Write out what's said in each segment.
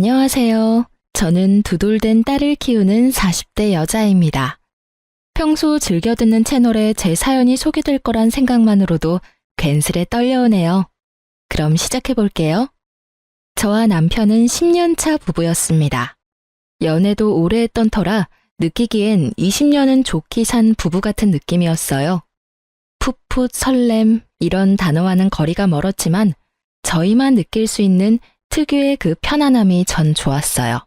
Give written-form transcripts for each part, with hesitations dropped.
안녕하세요. 저는 두돌된 딸을 키우는 40대 여자입니다. 평소 즐겨 듣는 채널에 제 사연이 소개될 거란 생각만으로도 괜스레 떨려오네요. 그럼 시작해 볼게요. 저와 남편은 10년차 부부였습니다. 연애도 오래 했던 터라 느끼기엔 20년은 좋게 산 부부 같은 느낌이었어요. 풋풋 설렘 이런 단어와는 거리가 멀었지만 저희만 느낄 수 있는 특유의 그 편안함이 전 좋았어요.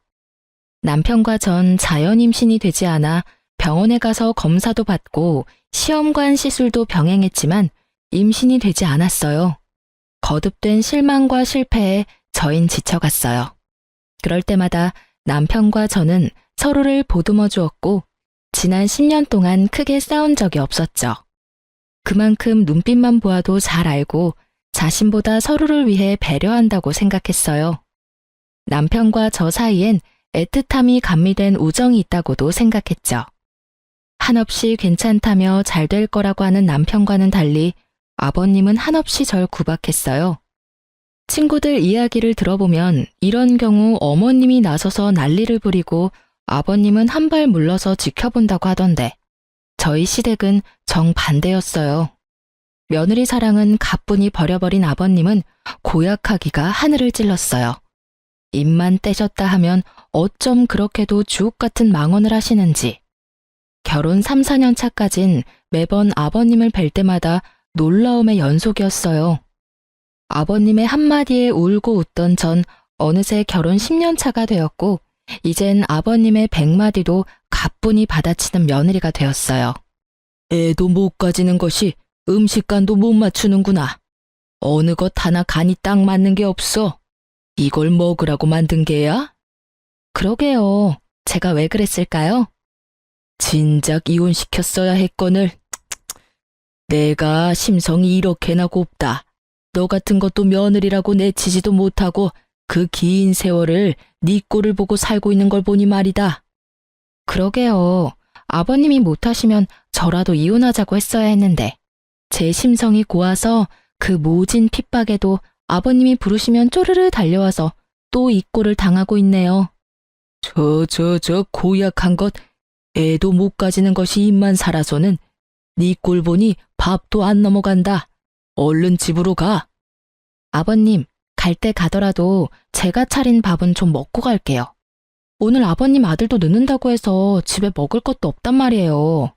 남편과 전 자연 임신이 되지 않아 병원에 가서 검사도 받고 시험관 시술도 병행했지만 임신이 되지 않았어요. 거듭된 실망과 실패에 저흰 지쳐갔어요. 그럴 때마다 남편과 저는 서로를 보듬어 주었고 지난 10년 동안 크게 싸운 적이 없었죠. 그만큼 눈빛만 보아도 잘 알고 자신보다 서로를 위해 배려한다고 생각했어요. 남편과 저 사이엔 애틋함이 감미된 우정이 있다고도 생각했죠. 한없이 괜찮다며 잘 될 거라고 하는 남편과는 달리 아버님은 한없이 절 구박했어요. 친구들 이야기를 들어보면 이런 경우 어머님이 나서서 난리를 부리고 아버님은 한 발 물러서 지켜본다고 하던데 저희 시댁은 정반대였어요. 며느리 사랑은 가뿐히 버려버린 아버님은 고약하기가 하늘을 찔렀어요. 입만 떼셨다 하면 어쩜 그렇게도 주옥 같은 망언을 하시는지. 결혼 3, 4년 차까진 매번 아버님을 뵐 때마다 놀라움의 연속이었어요. 아버님의 한마디에 울고 웃던 전 어느새 결혼 10년 차가 되었고 이젠 아버님의 100마디도 가뿐히 받아치는 며느리가 되었어요. 애도 못 가지는 것이 음식간도 못 맞추는구나. 어느 것 하나 간이 딱 맞는 게 없어. 이걸 먹으라고 만든 게야? 그러게요. 제가 왜 그랬을까요? 진작 이혼시켰어야 했거늘. 내가 심성이 이렇게나 곱다. 너 같은 것도 며느리라고 내치지도 못하고 그 긴 세월을 네 꼴을 보고 살고 있는 걸 보니 말이다. 그러게요. 아버님이 못하시면 저라도 이혼하자고 했어야 했는데 제 심성이 고와서 그 모진 핍박에도 아버님이 부르시면 쪼르르 달려와서 또 이 꼴을 당하고 있네요. 저 고약한 것, 애도 못 가지는 것이 입만 살아서는 네 꼴 보니 밥도 안 넘어간다. 얼른 집으로 가. 아버님, 갈 때 가더라도 제가 차린 밥은 좀 먹고 갈게요. 오늘 아버님 아들도 늦는다고 해서 집에 먹을 것도 없단 말이에요.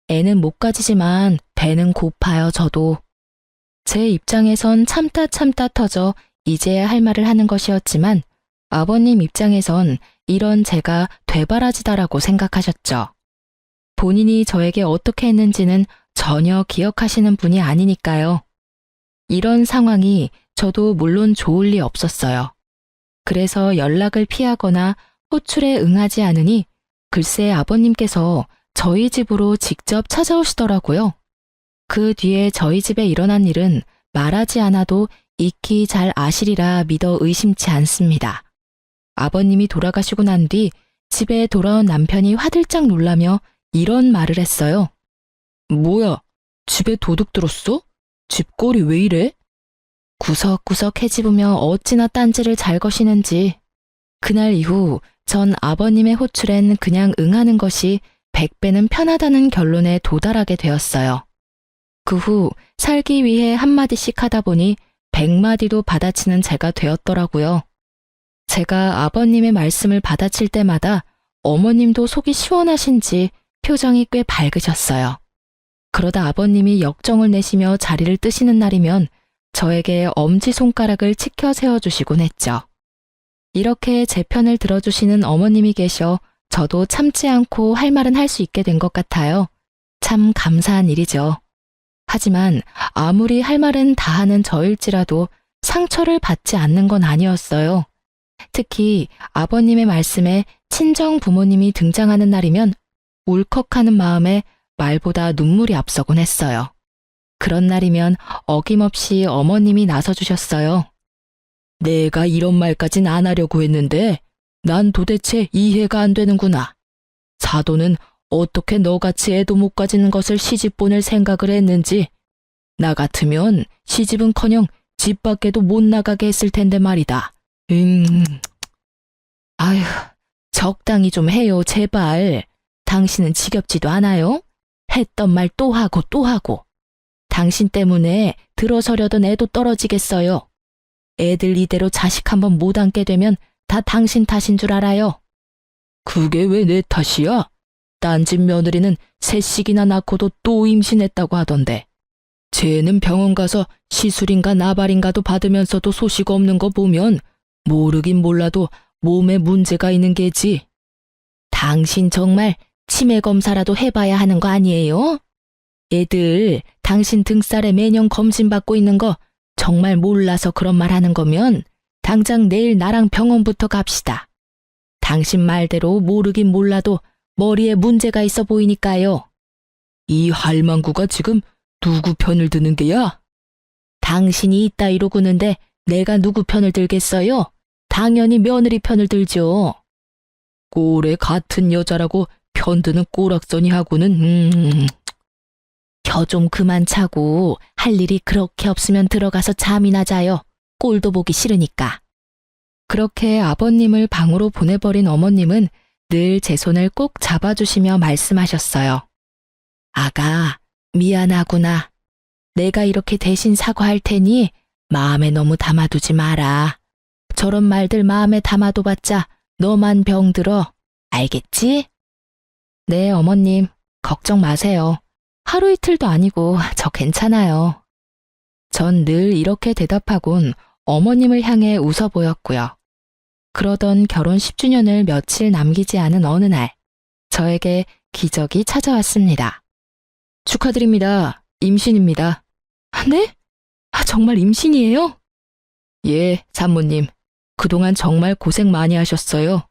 애는 못 가지지만 배는 고파요, 저도. 제 입장에선 참다 터져 이제야 할 말을 하는 것이었지만 아버님 입장에선 이런 제가 되바라지다라고 생각하셨죠. 본인이 저에게 어떻게 했는지는 전혀 기억하시는 분이 아니니까요. 이런 상황이 저도 물론 좋을 리 없었어요. 그래서 연락을 피하거나 호출에 응하지 않으니 글쎄 아버님께서 저희 집으로 직접 찾아오시더라고요. 그 뒤에 저희 집에 일어난 일은 말하지 않아도 익히 잘 아시리라 믿어 의심치 않습니다. 아버님이 돌아가시고 난 뒤 집에 돌아온 남편이 화들짝 놀라며 이런 말을 했어요. 뭐야, 집에 도둑 들었어? 집꼴이 왜 이래? 구석구석 헤집으며 어찌나 딴지를 잘 거시는지. 그날 이후 전 아버님의 호출엔 그냥 응하는 것이 100배는 편하다는 결론에 도달하게 되었어요. 그 후 살기 위해 한마디씩 하다 보니 100마디도 받아치는 제가 되었더라고요. 제가 아버님의 말씀을 받아칠 때마다 어머님도 속이 시원하신지 표정이 꽤 밝으셨어요. 그러다 아버님이 역정을 내시며 자리를 뜨시는 날이면 저에게 엄지손가락을 치켜 세워주시곤 했죠. 이렇게 제 편을 들어주시는 어머님이 계셔 저도 참지 않고 할 말은 할 수 있게 된 것 같아요. 참 감사한 일이죠. 하지만 아무리 할 말은 다 하는 저일지라도 상처를 받지 않는 건 아니었어요. 특히 아버님의 말씀에 친정 부모님이 등장하는 날이면 울컥하는 마음에 말보다 눈물이 앞서곤 했어요. 그런 날이면 어김없이 어머님이 나서주셨어요. 내가 이런 말까진 안 하려고 했는데 난 도대체 이해가 안 되는구나. 사도는 어떻게 너같이 애도 못 가지는 것을 시집 보낼 생각을 했는지. 나 같으면 시집은커녕 집 밖에도 못 나가게 했을 텐데 말이다. 적당히 좀 해요, 제발. 당신은 지겹지도 않아요? 했던 말 또 하고 또 하고. 당신 때문에 들어서려던 애도 떨어지겠어요. 애들 이대로 자식 한번 못 안게 되면 다 당신 탓인 줄 알아요. 그게 왜 내 탓이야? 딴 집 며느리는 셋씩이나 낳고도 또 임신했다고 하던데. 쟤는 병원 가서 시술인가 나발인가도 받으면서도 소식 없는 거 보면 모르긴 몰라도 몸에 문제가 있는 게지. 당신 정말 치매 검사라도 해봐야 하는 거 아니에요? 애들 당신 등살에 매년 검진받고 있는 거 정말 몰라서 그런 말 하는 거면 당장 내일 나랑 병원부터 갑시다. 당신 말대로 모르긴 몰라도 머리에 문제가 있어 보이니까요. 이 할망구가 지금 누구 편을 드는 게야? 당신이 이따위로 구는데 내가 누구 편을 들겠어요? 당연히 며느리 편을 들죠. 꼴에 같은 여자라고 편드는 꼬락서니하고는 겨 좀 그만 차고 할 일이 그렇게 없으면 들어가서 잠이나 자요. 꼴도 보기 싫으니까. 그렇게 아버님을 방으로 보내버린 어머님은 늘 제 손을 꼭 잡아주시며 말씀하셨어요. 아가, 미안하구나. 내가 이렇게 대신 사과할 테니 마음에 너무 담아두지 마라. 저런 말들 마음에 담아둬봤자 너만 병들어. 알겠지? 네, 어머님. 걱정 마세요. 하루 이틀도 아니고 저 괜찮아요. 전 늘 이렇게 대답하곤 어머님을 향해 웃어 보였고요. 그러던 결혼 10주년을 며칠 남기지 않은 어느 날, 저에게 기적이 찾아왔습니다. 축하드립니다. 임신입니다. 네? 정말 임신이에요? 예, 산모님. 그동안 정말 고생 많이 하셨어요.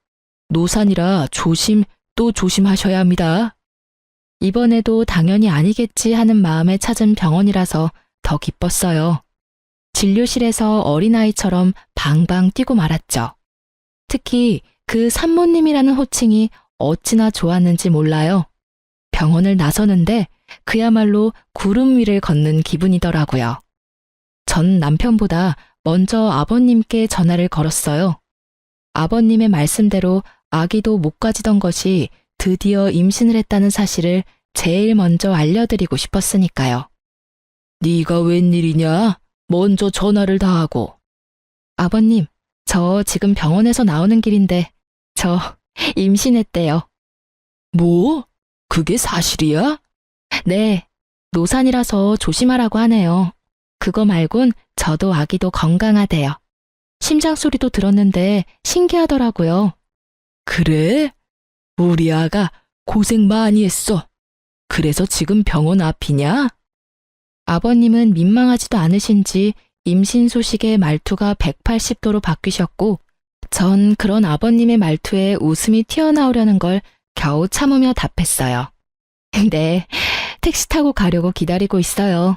노산이라 조심 또 조심하셔야 합니다. 이번에도 당연히 아니겠지 하는 마음에 찾은 병원이라서 더 기뻤어요. 진료실에서 어린아이처럼 방방 뛰고 말았죠. 특히 그 산모님이라는 호칭이 어찌나 좋았는지 몰라요. 병원을 나서는데 그야말로 구름 위를 걷는 기분이더라고요. 전 남편보다 먼저 아버님께 전화를 걸었어요. 아버님의 말씀대로 아기도 못 가지던 것이 드디어 임신을 했다는 사실을 제일 먼저 알려드리고 싶었으니까요. 네가 웬일이냐? 먼저 전화를 다 하고. 아버님, 저 지금 병원에서 나오는 길인데 저 임신했대요. 뭐? 그게 사실이야? 네, 노산이라서 조심하라고 하네요. 그거 말곤 저도 아기도 건강하대요. 심장 소리도 들었는데 신기하더라고요. 그래? 우리 아가 고생 많이 했어. 그래서 지금 병원 앞이냐? 아버님은 민망하지도 않으신지 임신 소식에 말투가 180도로 바뀌셨고, 전 그런 아버님의 말투에 웃음이 튀어나오려는 걸 겨우 참으며 답했어요. 네, 택시 타고 가려고 기다리고 있어요.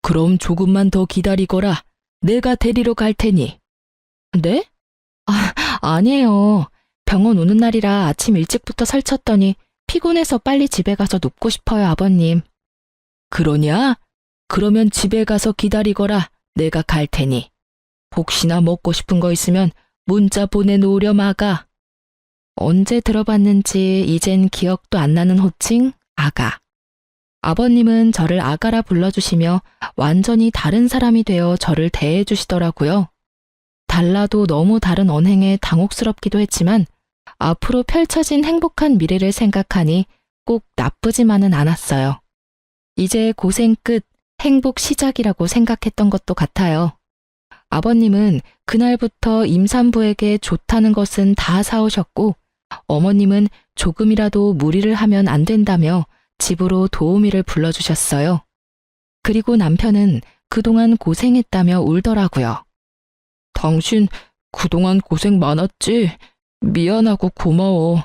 그럼 조금만 더 기다리거라. 내가 데리러 갈 테니. 네? 아니에요. 병원 오는 날이라 아침 일찍부터 설쳤더니 피곤해서 빨리 집에 가서 눕고 싶어요, 아버님. 그러냐? 그러면 집에 가서 기다리거라. 내가 갈 테니. 혹시나 먹고 싶은 거 있으면 문자 보내놓으렴, 아가. 언제 들어봤는지 이젠 기억도 안 나는 호칭, 아가. 아버님은 저를 아가라 불러주시며 완전히 다른 사람이 되어 저를 대해주시더라고요. 달라도 너무 다른 언행에 당혹스럽기도 했지만 앞으로 펼쳐진 행복한 미래를 생각하니 꼭 나쁘지만은 않았어요. 이제 고생 끝, 행복 시작이라고 생각했던 것도 같아요. 아버님은 그날부터 임산부에게 좋다는 것은 다 사오셨고, 어머님은 조금이라도 무리를 하면 안 된다며 집으로 도우미를 불러주셨어요. 그리고 남편은 그동안 고생했다며 울더라고요. 당신 그동안 고생 많았지? 미안하고 고마워.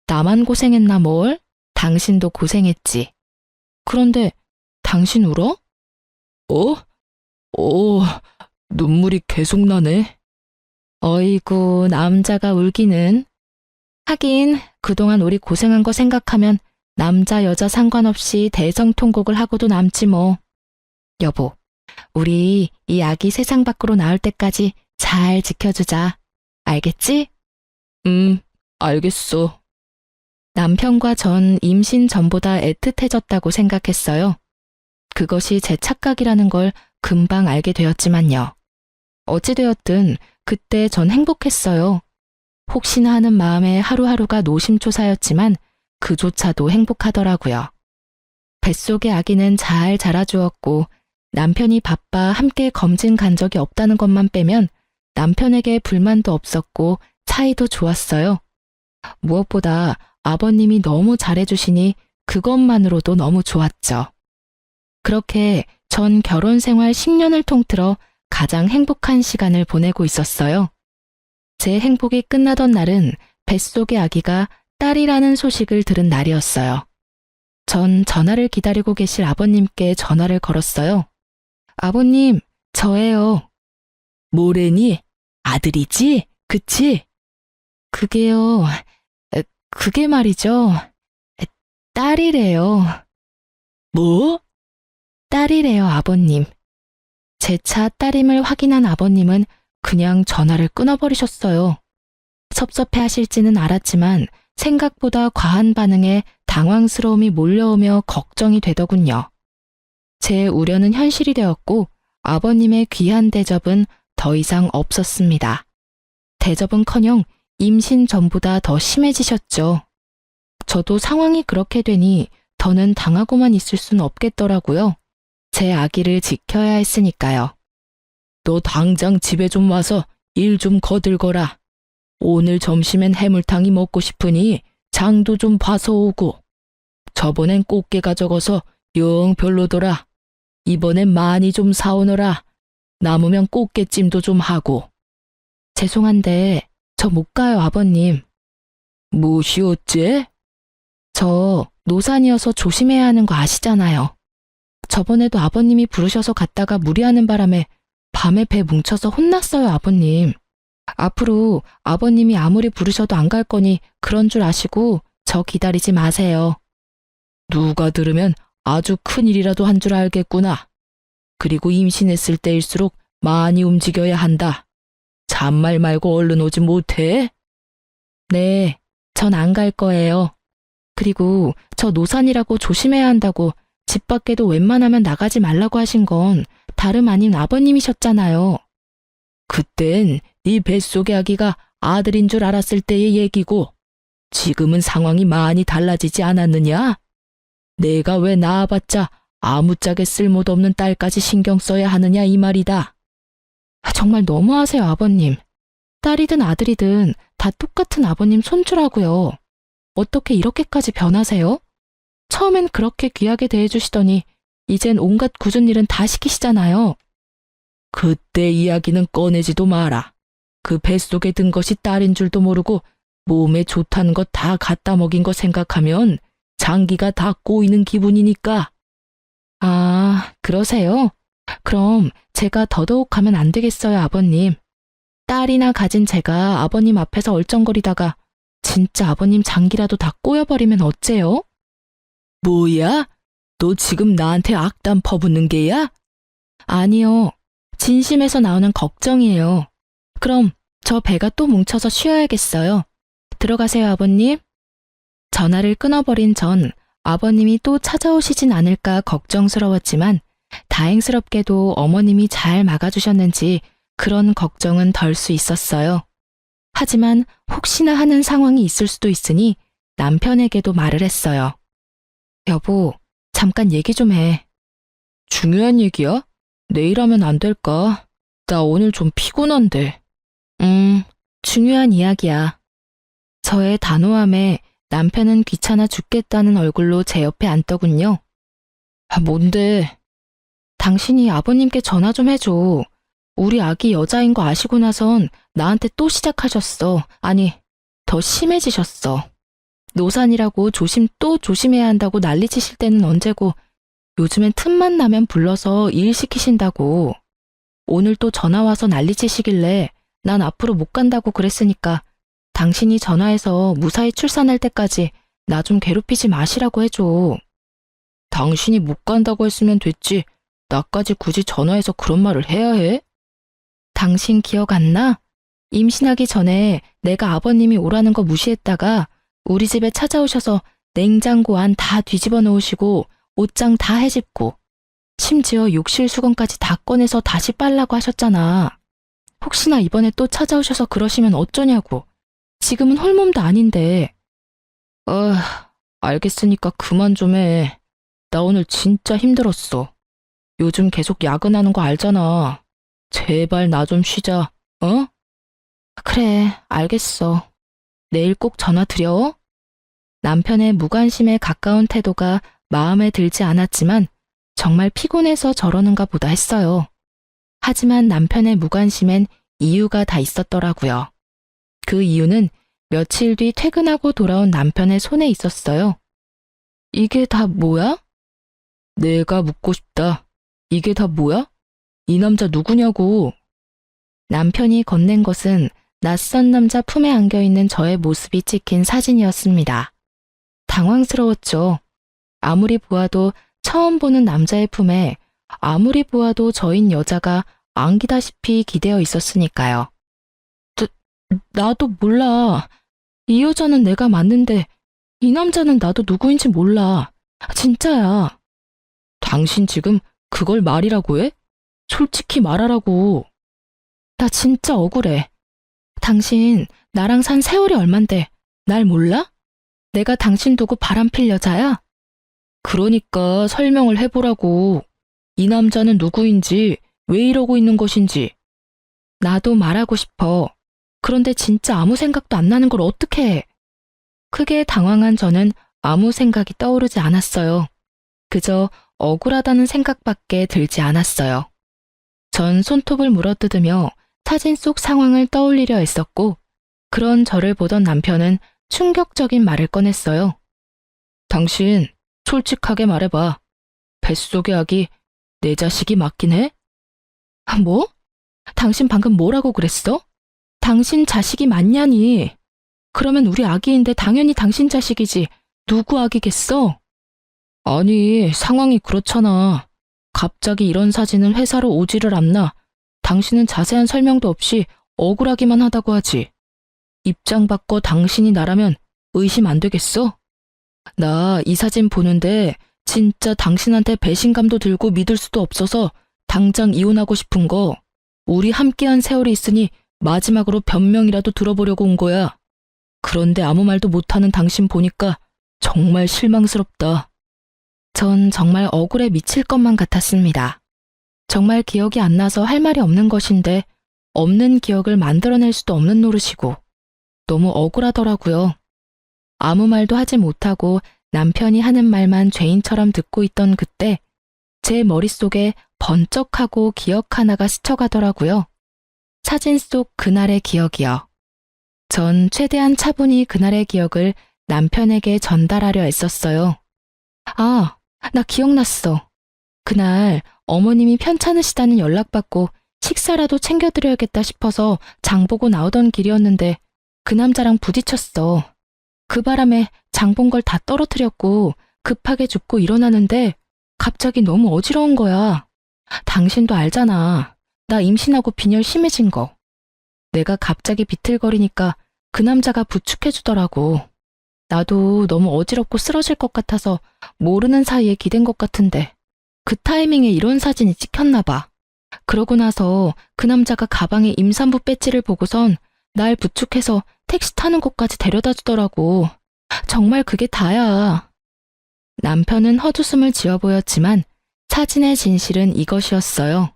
나만 고생했나 뭘? 당신도 고생했지. 그런데 당신 울어? 눈물이 계속 나네. 어이구, 남자가 울기는. 하긴 그동안 우리 고생한 거 생각하면 남자 여자 상관없이 대성통곡을 하고도 남지 뭐. 여보, 우리 이 아기 세상 밖으로 나올 때까지 잘 지켜주자. 알겠지? 알겠어. 남편과 전 임신 전보다 애틋해졌다고 생각했어요. 그것이 제 착각이라는 걸 금방 알게 되었지만요. 어찌되었든 그때 전 행복했어요. 혹시나 하는 마음에 하루하루가 노심초사였지만 그조차도 행복하더라고요. 뱃속의 아기는 잘 자라주었고 남편이 바빠 함께 검진 간 적이 없다는 것만 빼면 남편에게 불만도 없었고 사이도 좋았어요. 무엇보다 아버님이 너무 잘해주시니 그것만으로도 너무 좋았죠. 그렇게 전 결혼 생활 10년을 통틀어 가장 행복한 시간을 보내고 있었어요. 제 행복이 끝나던 날은 뱃속의 아기가 딸이라는 소식을 들은 날이었어요. 전 전화를 기다리고 계실 아버님께 전화를 걸었어요. 아버님, 저예요. 뭐래니? 아들이지? 그치? 그게요, 그게 말이죠. 딸이래요. 뭐? 딸이래요, 아버님. 제 차 딸임을 확인한 아버님은 그냥 전화를 끊어버리셨어요. 섭섭해 하실지는 알았지만 생각보다 과한 반응에 당황스러움이 몰려오며 걱정이 되더군요. 제 우려는 현실이 되었고 아버님의 귀한 대접은 더 이상 없었습니다. 대접은커녕 임신 전보다 더 심해지셨죠. 저도 상황이 그렇게 되니 더는 당하고만 있을 순 없겠더라고요. 제 아기를 지켜야 했으니까요. 너 당장 집에 좀 와서 일 좀 거들거라. 오늘 점심엔 해물탕이 먹고 싶으니 장도 좀 봐서 오고. 저번엔 꽃게가 적어서 영 별로더라. 이번엔 많이 좀 사오너라. 남으면 꽃게찜도 좀 하고. 죄송한데 저 못 가요, 아버님. 무엇이 어째? 저 노산이어서 조심해야 하는 거 아시잖아요. 저번에도 아버님이 부르셔서 갔다가 무리하는 바람에 밤에 배 뭉쳐서 혼났어요, 아버님. 앞으로 아버님이 아무리 부르셔도 안 갈 거니 그런 줄 아시고 저 기다리지 마세요. 누가 들으면 아주 큰일이라도 한 줄 알겠구나. 그리고 임신했을 때일수록 많이 움직여야 한다. 잔말 말고 얼른 오지 못해? 네, 전 안 갈 거예요. 그리고 저 노산이라고 조심해야 한다고 집 밖에도 웬만하면 나가지 말라고 하신 건 다름 아닌 아버님이셨잖아요. 그땐 네 뱃속의 아기가 아들인 줄 알았을 때의 얘기고 지금은 상황이 많이 달라지지 않았느냐? 내가 왜 낳아봤자 아무짝에 쓸모도 없는 딸까지 신경 써야 하느냐 이 말이다. 정말 너무하세요, 아버님. 딸이든 아들이든 다 똑같은 아버님 손주라고요. 어떻게 이렇게까지 변하세요? 처음엔 그렇게 귀하게 대해주시더니 이젠 온갖 굳은 일은 다 시키시잖아요. 그때 이야기는 꺼내지도 마라. 그 뱃속에 든 것이 딸인 줄도 모르고 몸에 좋다는 것 다 갖다 먹인 거 생각하면 장기가 다 꼬이는 기분이니까. 아, 그러세요? 그럼 제가 더더욱 하면 안 되겠어요, 아버님. 딸이나 가진 제가 아버님 앞에서 얼쩡거리다가 진짜 아버님 장기라도 다 꼬여버리면 어째요? 뭐야? 너 지금 나한테 악담 퍼붓는 게야? 아니요. 진심에서 나오는 걱정이에요. 그럼 저 배가 또 뭉쳐서 쉬어야겠어요. 들어가세요, 아버님. 전화를 끊어버린 전 아버님이 또 찾아오시진 않을까 걱정스러웠지만 다행스럽게도 어머님이 잘 막아주셨는지 그런 걱정은 덜 수 있었어요. 하지만 혹시나 하는 상황이 있을 수도 있으니 남편에게도 말을 했어요. 여보, 잠깐 얘기 좀 해. 중요한 얘기야? 내일 하면 안 될까? 나 오늘 좀 피곤한데. 중요한 이야기야. 저의 단호함에 남편은 귀찮아 죽겠다는 얼굴로 제 옆에 앉더군요. 아, 뭔데? 당신이 아버님께 전화 좀 해줘. 우리 아기 여자인 거 아시고 나선 나한테 또 시작하셨어. 아니, 더 심해지셨어. 노산이라고 또 조심해야 한다고 난리치실 때는 언제고 요즘엔 틈만 나면 불러서 일 시키신다고. 오늘 또 전화 와서 난리치시길래 난 앞으로 못 간다고 그랬으니까 당신이 전화해서 무사히 출산할 때까지 나 좀 괴롭히지 마시라고 해줘. 당신이 못 간다고 했으면 됐지. 나까지 굳이 전화해서 그런 말을 해야 해? 당신 기억 안 나? 임신하기 전에 내가 아버님이 오라는 거 무시했다가 우리 집에 찾아오셔서 냉장고 안 다 뒤집어 놓으시고 옷장 다 헤집고 심지어 욕실 수건까지 다 꺼내서 다시 빨라고 하셨잖아. 혹시나 이번에 또 찾아오셔서 그러시면 어쩌냐고. 지금은 홀몸도 아닌데. 알겠으니까 그만 좀 해. 나 오늘 진짜 힘들었어. 요즘 계속 야근하는 거 알잖아. 제발 나 좀 쉬자, 어? 그래, 알겠어. 내일 꼭 전화 드려. 남편의 무관심에 가까운 태도가 마음에 들지 않았지만 정말 피곤해서 저러는가 보다 했어요. 하지만 남편의 무관심엔 이유가 다 있었더라고요. 그 이유는 며칠 뒤 퇴근하고 돌아온 남편의 손에 있었어요. 이게 다 뭐야? 내가 묻고 싶다. 이게 다 뭐야? 이 남자 누구냐고. 남편이 건넨 것은 낯선 남자 품에 안겨있는 저의 모습이 찍힌 사진이었습니다. 당황스러웠죠. 아무리 보아도 처음 보는 남자의 품에 아무리 보아도 저인 여자가 안기다시피 기대어 있었으니까요. 나도 몰라. 이 여자는 내가 맞는데 이 남자는 나도 누구인지 몰라. 진짜야. 당신 지금 그걸 말이라고 해? 솔직히 말하라고. 나 진짜 억울해. 당신 나랑 산 세월이 얼만데 날 몰라? 내가 당신 두고 바람필 여자야? 그러니까 설명을 해보라고. 이 남자는 누구인지, 왜 이러고 있는 것인지. 나도 말하고 싶어. 그런데 진짜 아무 생각도 안 나는 걸 어떻게 해? 크게 당황한 저는 아무 생각이 떠오르지 않았어요. 그저 억울하다는 생각밖에 들지 않았어요. 전 손톱을 물어뜯으며 사진 속 상황을 떠올리려 했었고, 그런 저를 보던 남편은 충격적인 말을 꺼냈어요. 당신, 솔직하게 말해봐. 뱃속의 아기 내 자식이 맞긴 해? 뭐? 당신 방금 뭐라고 그랬어? 당신 자식이 맞냐니? 그러면 우리 아기인데 당연히 당신 자식이지. 누구 아기겠어? 아니, 상황이 그렇잖아. 갑자기 이런 사진은 회사로 오지를 않나. 당신은 자세한 설명도 없이 억울하기만 하다고 하지. 입장 바꿔 당신이 나라면 의심 안 되겠어? 나 이 사진 보는데 진짜 당신한테 배신감도 들고 믿을 수도 없어서 당장 이혼하고 싶은 거. 우리 함께한 세월이 있으니 마지막으로 변명이라도 들어보려고 온 거야. 그런데 아무 말도 못하는 당신 보니까 정말 실망스럽다. 전 정말 억울해 미칠 것만 같았습니다. 정말 기억이 안 나서 할 말이 없는 것인데 없는 기억을 만들어낼 수도 없는 노릇이고 너무 억울하더라고요. 아무 말도 하지 못하고 남편이 하는 말만 죄인처럼 듣고 있던 그때 제 머릿속에 번쩍하고 기억 하나가 스쳐가더라고요. 사진 속 그날의 기억이요. 전 최대한 차분히 그날의 기억을 남편에게 전달하려 애썼어요. 아, 나 기억났어. 그날 어머님이 편찮으시다는 연락받고 식사라도 챙겨드려야겠다 싶어서 장 보고 나오던 길이었는데 그 남자랑 부딪혔어. 그 바람에 장 본 걸 다 떨어뜨렸고 급하게 줍고 일어나는데 갑자기 너무 어지러운 거야. 당신도 알잖아. 나 임신하고 빈혈 심해진 거. 내가 갑자기 비틀거리니까 그 남자가 부축해주더라고. 나도 너무 어지럽고 쓰러질 것 같아서 모르는 사이에 기댄 것 같은데 그 타이밍에 이런 사진이 찍혔나 봐. 그러고 나서 그 남자가 가방에 임산부 배지를 보고선 날 부축해서 택시 타는 곳까지 데려다 주더라고. 정말 그게 다야. 남편은 헛웃음을 지어 보였지만 사진의 진실은 이것이었어요.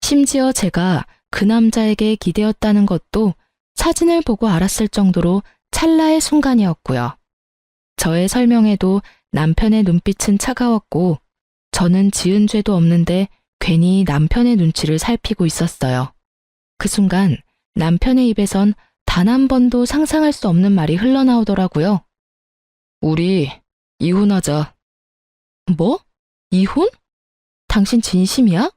심지어 제가 그 남자에게 기대었다는 것도 사진을 보고 알았을 정도로 찰나의 순간이었고요. 저의 설명에도 남편의 눈빛은 차가웠고 저는 지은 죄도 없는데 괜히 남편의 눈치를 살피고 있었어요. 그 순간 남편의 입에선 단 한 번도 상상할 수 없는 말이 흘러나오더라고요. 우리 이혼하자. 뭐? 이혼? 당신 진심이야?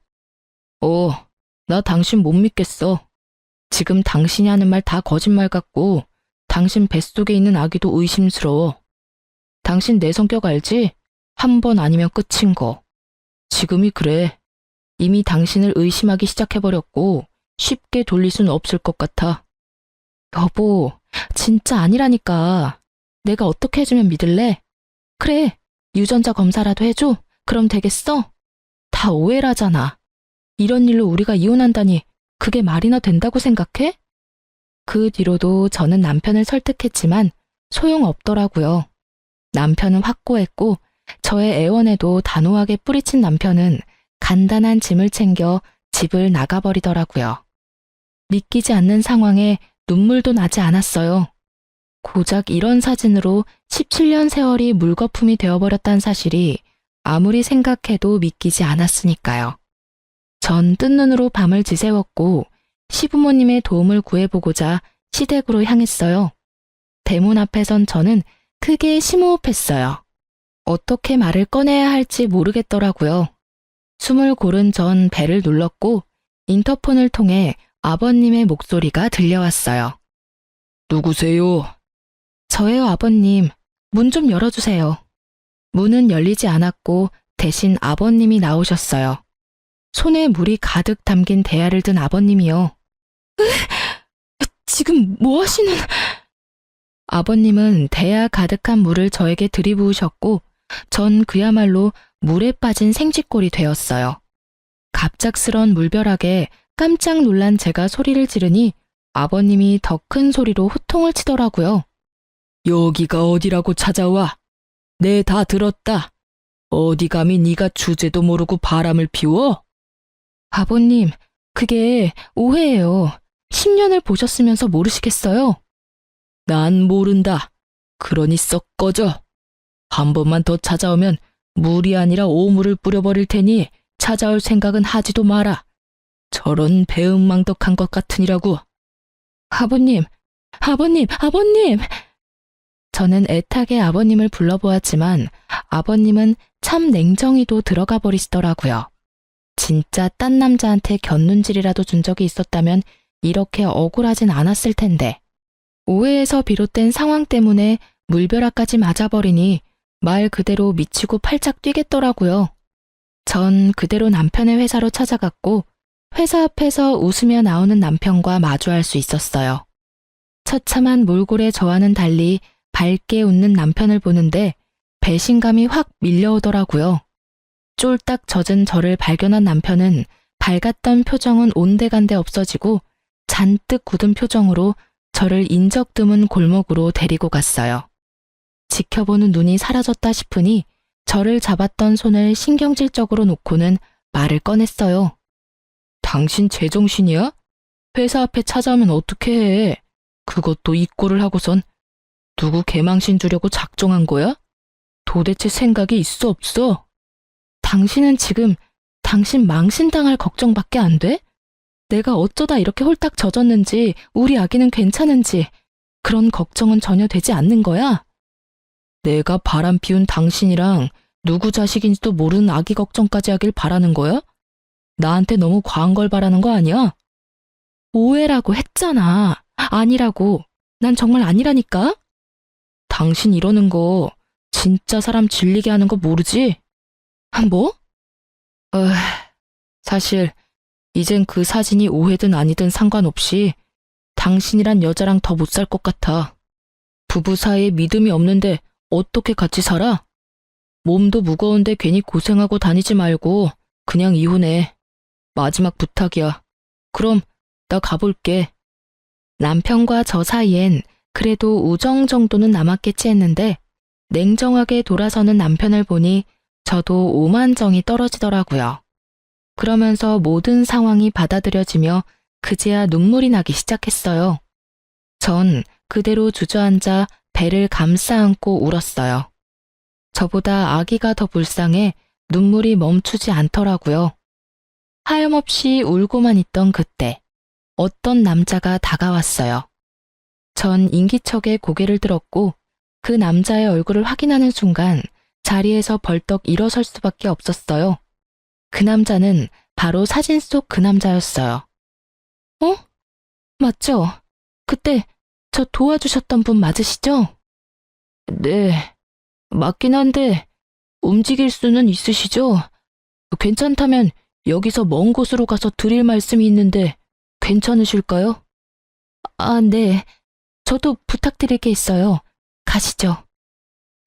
나 당신 못 믿겠어. 지금 당신이 하는 말 다 거짓말 같고 당신 뱃속에 있는 아기도 의심스러워. 당신 내 성격 알지? 한 번 아니면 끝인 거. 지금이 그래. 이미 당신을 의심하기 시작해버렸고 쉽게 돌릴 순 없을 것 같아. 여보, 진짜 아니라니까. 내가 어떻게 해주면 믿을래? 그래, 유전자 검사라도 해줘? 그럼 되겠어? 다 오해라잖아. 이런 일로 우리가 이혼한다니 그게 말이나 된다고 생각해? 그 뒤로도 저는 남편을 설득했지만 소용없더라고요. 남편은 확고했고 저의 애원에도 단호하게 뿌리친 남편은 간단한 짐을 챙겨 집을 나가버리더라고요. 믿기지 않는 상황에 눈물도 나지 않았어요. 고작 이런 사진으로 17년 세월이 물거품이 되어버렸다는 사실이 아무리 생각해도 믿기지 않았으니까요. 전 뜬 눈으로 밤을 지새웠고 시부모님의 도움을 구해보고자 시댁으로 향했어요. 대문 앞에 선 저는 크게 심호흡했어요. 어떻게 말을 꺼내야 할지 모르겠더라고요. 숨을 고른 전 벨을 눌렀고 인터폰을 통해 아버님의 목소리가 들려왔어요. 누구세요? 저예요, 아버님. 문 좀 열어주세요. 문은 열리지 않았고 대신 아버님이 나오셨어요. 손에 물이 가득 담긴 대야를 든 아버님이요. 지금 뭐 하시는... 아버님은 대야 가득한 물을 저에게 들이부으셨고 전 그야말로 물에 빠진 생쥐꼴이 되었어요. 갑작스런 물벼락에 깜짝 놀란 제가 소리를 지르니 아버님이 더 큰 소리로 호통을 치더라고요. 여기가 어디라고 찾아와? 네, 다 들었다. 어디 감히 네가 주제도 모르고 바람을 피워? 아버님, 그게 오해예요. 10년을 보셨으면서 모르시겠어요? 난 모른다. 그러니 썩 꺼져. 한 번만 더 찾아오면 물이 아니라 오물을 뿌려버릴 테니 찾아올 생각은 하지도 마라. 저런 배은망덕한 것 같으니라고. 아버님, 아버님, 아버님! 저는 애타게 아버님을 불러보았지만 아버님은 참 냉정히도 들어가 버리시더라고요. 진짜 딴 남자한테 곁눈질이라도 준 적이 있었다면 이렇게 억울하진 않았을 텐데. 오해에서 비롯된 상황 때문에 물벼락까지 맞아버리니 말 그대로 미치고 팔짝 뛰겠더라고요. 전 그대로 남편의 회사로 찾아갔고 회사 앞에서 웃으며 나오는 남편과 마주할 수 있었어요. 처참한 몰골의 저와는 달리 밝게 웃는 남편을 보는데 배신감이 확 밀려오더라고요. 쫄딱 젖은 저를 발견한 남편은 밝았던 표정은 온데간데 없어지고 잔뜩 굳은 표정으로 저를 인적 드문 골목으로 데리고 갔어요. 지켜보는 눈이 사라졌다 싶으니 저를 잡았던 손을 신경질적으로 놓고는 말을 꺼냈어요. 당신 제정신이야? 회사 앞에 찾아오면 어떻게 해? 그것도 이 꼴을 하고선 누구 개망신 주려고 작정한 거야? 도대체 생각이 있어 없어? 당신은 지금 당신 망신당할 걱정밖에 안 돼? 내가 어쩌다 이렇게 홀딱 젖었는지 우리 아기는 괜찮은지 그런 걱정은 전혀 되지 않는 거야? 내가 바람 피운 당신이랑 누구 자식인지도 모르는 아기 걱정까지 하길 바라는 거야? 나한테 너무 과한 걸 바라는 거 아니야? 오해라고 했잖아. 아니라고. 난 정말 아니라니까? 당신 이러는 거 진짜 사람 질리게 하는 거 모르지? 뭐? 사실 이젠 그 사진이 오해든 아니든 상관없이 당신이란 여자랑 더 못 살 것 같아. 부부 사이에 믿음이 없는데 어떻게 같이 살아? 몸도 무거운데 괜히 고생하고 다니지 말고 그냥 이혼해. 마지막 부탁이야. 그럼 나 가볼게. 남편과 저 사이엔 그래도 우정 정도는 남았겠지 했는데 냉정하게 돌아서는 남편을 보니 저도 오만정이 떨어지더라고요. 그러면서 모든 상황이 받아들여지며 그제야 눈물이 나기 시작했어요. 전 그대로 주저앉아 배를 감싸 안고 울었어요. 저보다 아기가 더 불쌍해 눈물이 멈추지 않더라고요. 하염없이 울고만 있던 그때 어떤 남자가 다가왔어요. 전 인기척에 고개를 들었고 그 남자의 얼굴을 확인하는 순간 자리에서 벌떡 일어설 수밖에 없었어요. 그 남자는 바로 사진 속 그 남자였어요. 어? 맞죠? 그때 저 도와주셨던 분 맞으시죠? 네, 맞긴 한데 움직일 수는 있으시죠? 괜찮다면 여기서 먼 곳으로 가서 드릴 말씀이 있는데 괜찮으실까요? 아, 네. 저도 부탁드릴 게 있어요. 가시죠.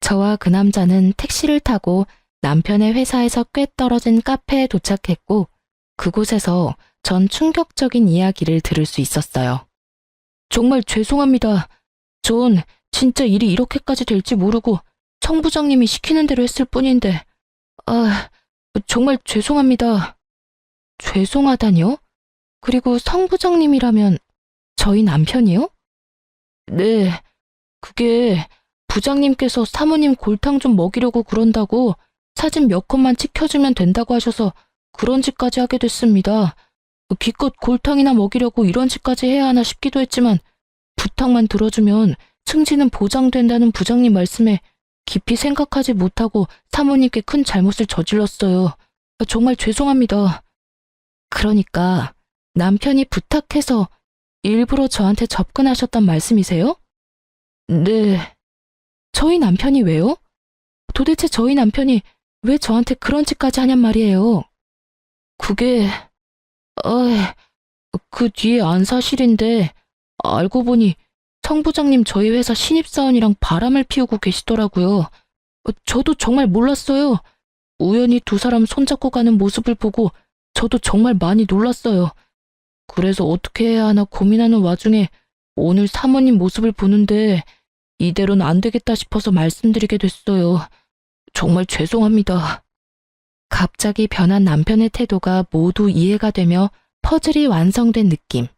저와 그 남자는 택시를 타고 남편의 회사에서 꽤 떨어진 카페에 도착했고 그곳에서 전 충격적인 이야기를 들을 수 있었어요. 정말 죄송합니다. 전 진짜 일이 이렇게까지 될지 모르고 청 부장님이 시키는 대로 했을 뿐인데 정말 죄송합니다. 죄송하다뇨? 그리고 성 부장님이라면 저희 남편이요? 네, 그게 부장님께서 사모님 골탕 좀 먹이려고 그런다고 사진 몇 컷만 찍혀주면 된다고 하셔서 그런 짓까지 하게 됐습니다. 기껏 골탕이나 먹이려고 이런 짓까지 해야 하나 싶기도 했지만 부탁만 들어주면 승진은 보장된다는 부장님 말씀에 깊이 생각하지 못하고 사모님께 큰 잘못을 저질렀어요. 정말 죄송합니다. 그러니까 남편이 부탁해서 일부러 저한테 접근하셨단 말씀이세요? 네. 저희 남편이 왜요? 도대체 저희 남편이 왜 저한테 그런 짓까지 하냔 말이에요. 그게, 그 뒤에 안 사실인데 알고 보니 성 부장님 저희 회사 신입사원이랑 바람을 피우고 계시더라고요. 저도 정말 몰랐어요. 우연히 두 사람 손잡고 가는 모습을 보고 저도 정말 많이 놀랐어요. 그래서 어떻게 해야 하나 고민하는 와중에 오늘 사모님 모습을 보는데 이대로는 안 되겠다 싶어서 말씀드리게 됐어요. 정말 죄송합니다. 갑자기 변한 남편의 태도가 모두 이해가 되며 퍼즐이 완성된 느낌.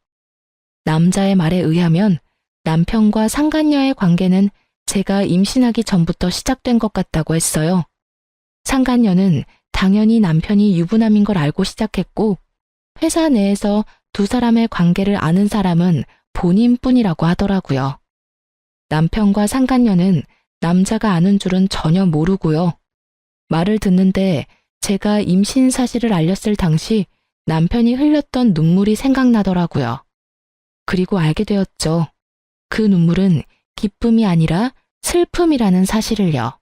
남자의 말에 의하면 남편과 상간녀의 관계는 제가 임신하기 전부터 시작된 것 같다고 했어요. 상간녀는 당연히 남편이 유부남인 걸 알고 시작했고 회사 내에서 두 사람의 관계를 아는 사람은 본인뿐이라고 하더라고요. 남편과 상간녀는 남자가 아는 줄은 전혀 모르고요. 말을 듣는데 제가 임신 사실을 알렸을 당시 남편이 흘렸던 눈물이 생각나더라고요. 그리고 알게 되었죠. 그 눈물은 기쁨이 아니라 슬픔이라는 사실을요.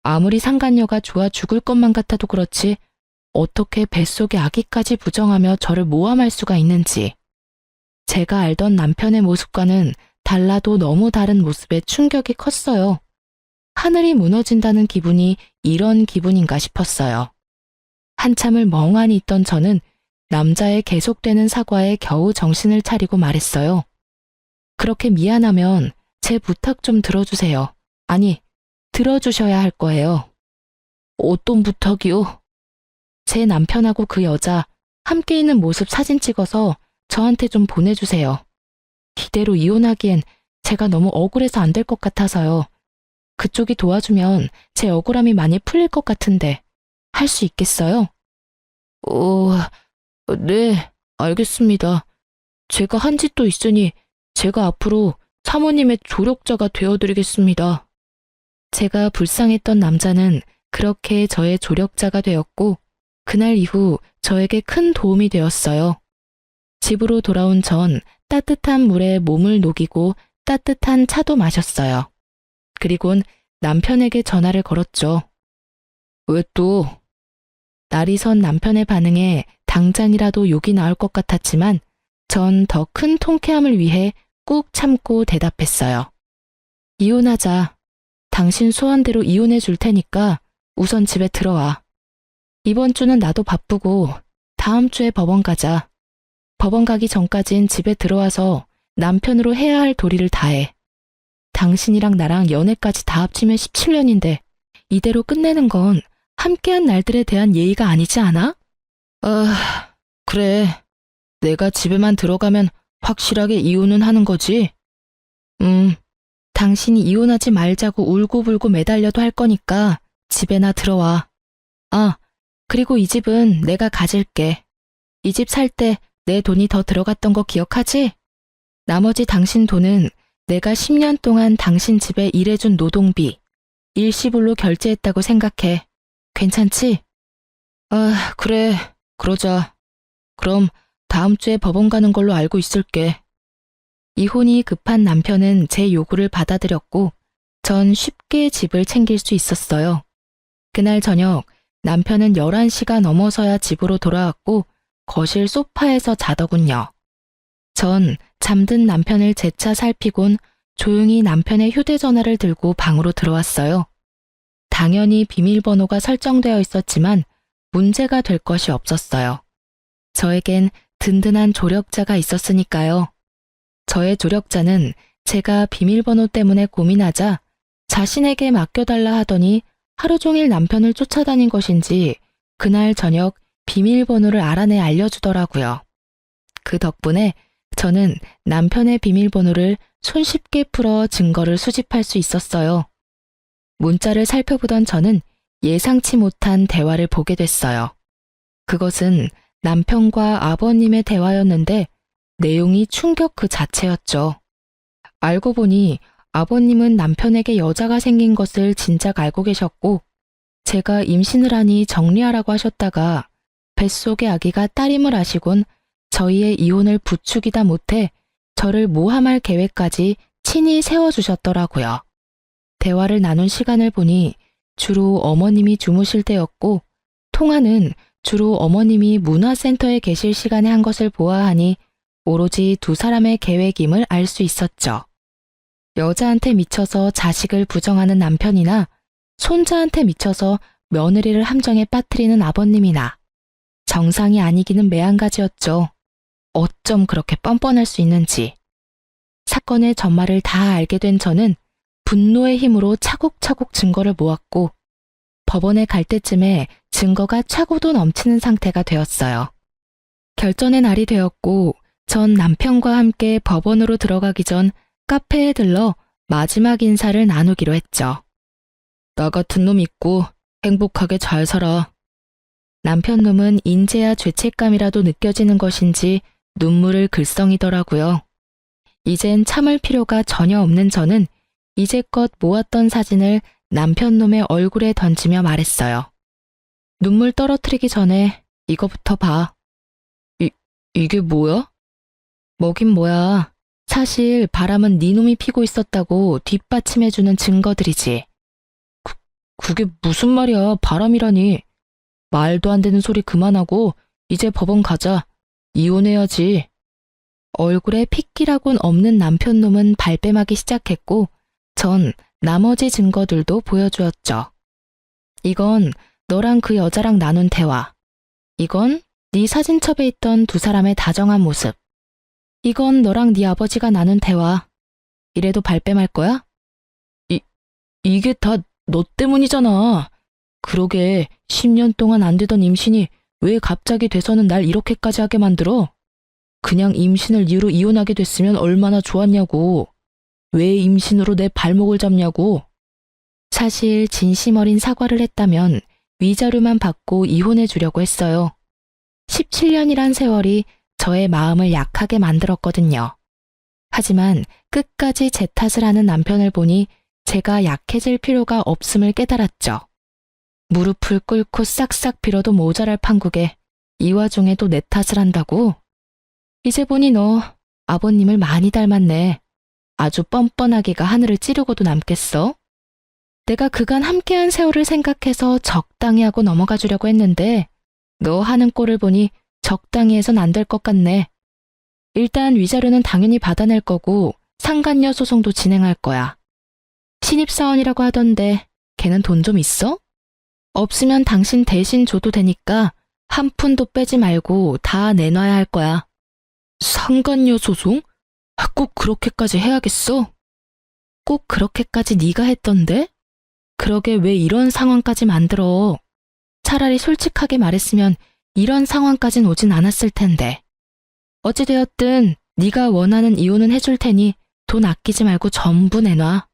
아무리 상간녀가 좋아 죽을 것만 같아도 그렇지 어떻게 뱃속에 아기까지 부정하며 저를 모함할 수가 있는지. 제가 알던 남편의 모습과는 달라도 너무 다른 모습에 충격이 컸어요. 하늘이 무너진다는 기분이 이런 기분인가 싶었어요. 한참을 멍하니 있던 저는 남자의 계속되는 사과에 겨우 정신을 차리고 말했어요. 그렇게 미안하면 제 부탁 좀 들어주세요. 아니, 들어주셔야 할 거예요. 어떤 부탁이요? 제 남편하고 그 여자 함께 있는 모습 사진 찍어서 저한테 좀 보내주세요. 이대로 이혼하기엔 제가 너무 억울해서 안 될 것 같아서요. 그쪽이 도와주면 제 억울함이 많이 풀릴 것 같은데 할 수 있겠어요? 네, 알겠습니다. 제가 한 짓도 있으니 제가 앞으로 사모님의 조력자가 되어드리겠습니다. 제가 불쌍했던 남자는 그렇게 저의 조력자가 되었고 그날 이후 저에게 큰 도움이 되었어요. 집으로 돌아온 전 따뜻한 물에 몸을 녹이고 따뜻한 차도 마셨어요. 그리곤 남편에게 전화를 걸었죠. 왜 또? 날이 선 남편의 반응에 당장이라도 욕이 나올 것 같았지만 전 더 큰 통쾌함을 위해 꾹 참고 대답했어요. 이혼하자. 당신 소원대로 이혼해 줄 테니까 우선 집에 들어와. 이번 주는 나도 바쁘고 다음 주에 법원 가자. 법원 가기 전까진 집에 들어와서 남편으로 해야 할 도리를 다해. 당신이랑 나랑 연애까지 다 합치면 17년인데 이대로 끝내는 건 함께한 날들에 대한 예의가 아니지 않아? 그래. 내가 집에만 들어가면 확실하게 이혼은 하는 거지? 당신이 이혼하지 말자고 울고불고 매달려도 할 거니까 집에나 들어와. 그리고 이 집은 내가 가질게. 이 집 살 때 내 돈이 더 들어갔던 거 기억하지? 나머지 당신 돈은 내가 10년 동안 당신 집에 일해준 노동비, 일시불로 결제했다고 생각해. 괜찮지? 그래. 그러자. 그럼 다음 주에 법원 가는 걸로 알고 있을게. 이혼이 급한 남편은 제 요구를 받아들였고 전 쉽게 집을 챙길 수 있었어요. 그날 저녁 남편은 11시가 넘어서야 집으로 돌아왔고 거실 소파에서 자더군요. 전 잠든 남편을 재차 살피곤 조용히 남편의 휴대전화를 들고 방으로 들어왔어요. 당연히 비밀번호가 설정되어 있었지만 문제가 될 것이 없었어요. 저에겐 든든한 조력자가 있었으니까요. 저의 조력자는 제가 비밀번호 때문에 고민하자 자신에게 맡겨달라 하더니 하루 종일 남편을 쫓아다닌 것인지 그날 저녁 비밀번호를 알아내 알려주더라고요. 그 덕분에 저는 남편의 비밀번호를 손쉽게 풀어 증거를 수집할 수 있었어요. 문자를 살펴보던 저는 예상치 못한 대화를 보게 됐어요. 그것은 남편과 아버님의 대화였는데 내용이 충격 그 자체였죠. 알고 보니 아버님은 남편에게 여자가 생긴 것을 진작 알고 계셨고 제가 임신을 하니 정리하라고 하셨다가 뱃속의 아기가 딸임을 아시곤 저희의 이혼을 부추기다 못해 저를 모함할 계획까지 친히 세워주셨더라고요. 대화를 나눈 시간을 보니 주로 어머님이 주무실 때였고 통화는 주로 어머님이 문화센터에 계실 시간에 한 것을 보아하니 오로지 두 사람의 계획임을 알 수 있었죠. 여자한테 미쳐서 자식을 부정하는 남편이나 손자한테 미쳐서 며느리를 함정에 빠뜨리는 아버님이나 정상이 아니기는 매한가지였죠. 어쩜 그렇게 뻔뻔할 수 있는지. 사건의 전말을 다 알게 된 저는 분노의 힘으로 차곡차곡 증거를 모았고 법원에 갈 때쯤에 증거가 차고도 넘치는 상태가 되었어요. 결전의 날이 되었고 전 남편과 함께 법원으로 들어가기 전 카페에 들러 마지막 인사를 나누기로 했죠. 나 같은 놈 있고 행복하게 잘 살아. 남편 놈은 인재야 죄책감이라도 느껴지는 것인지 눈물을 글썽이더라고요. 이젠 참을 필요가 전혀 없는 저는 이제껏 모았던 사진을 남편 놈의 얼굴에 던지며 말했어요. 눈물 떨어뜨리기 전에 이거부터 봐. 이게 뭐야? 뭐긴 뭐야. 사실 바람은 네 놈이 피고 있었다고 뒷받침해주는 증거들이지. 그게 무슨 말이야, 바람이라니. 말도 안 되는 소리 그만하고 이제 법원 가자. 이혼해야지. 얼굴에 핏기라곤 없는 남편 놈은 발뺌하기 시작했고 전 나머지 증거들도 보여주었죠. 이건 너랑 그 여자랑 나눈 대화. 이건 네 사진첩에 있던 두 사람의 다정한 모습. 이건 너랑 네 아버지가 나눈 대화. 이래도 발뺌할 거야? 이게 다 너 때문이잖아. 그러게 10년 동안 안 되던 임신이 왜 갑자기 돼서는 날 이렇게까지 하게 만들어? 그냥 임신을 이유로 이혼하게 됐으면 얼마나 좋았냐고. 왜 임신으로 내 발목을 잡냐고. 사실 진심 어린 사과를 했다면 위자료만 받고 이혼해 주려고 했어요. 17년이란 세월이 저의 마음을 약하게 만들었거든요. 하지만 끝까지 제 탓을 하는 남편을 보니 제가 약해질 필요가 없음을 깨달았죠. 무릎을 꿇고 싹싹 빌어도 모자랄 판국에 이 와중에도 내 탓을 한다고? 이제 보니 너 아버님을 많이 닮았네. 아주 뻔뻔하기가 하늘을 찌르고도 남겠어? 내가 그간 함께한 세월을 생각해서 적당히 하고 넘어가 주려고 했는데 너 하는 꼴을 보니 적당히 해선 안 될 것 같네. 일단 위자료는 당연히 받아낼 거고 상간녀 소송도 진행할 거야. 신입사원이라고 하던데 걔는 돈 좀 있어? 없으면 당신 대신 줘도 되니까 한 푼도 빼지 말고 다 내놔야 할 거야. 상간녀 소송? 꼭 그렇게까지 해야겠어? 꼭 그렇게까지 네가 했던데? 그러게 왜 이런 상황까지 만들어? 차라리 솔직하게 말했으면 이런 상황까진 오진 않았을 텐데. 어찌되었든 네가 원하는 이혼은 해줄 테니 돈 아끼지 말고 전부 내놔.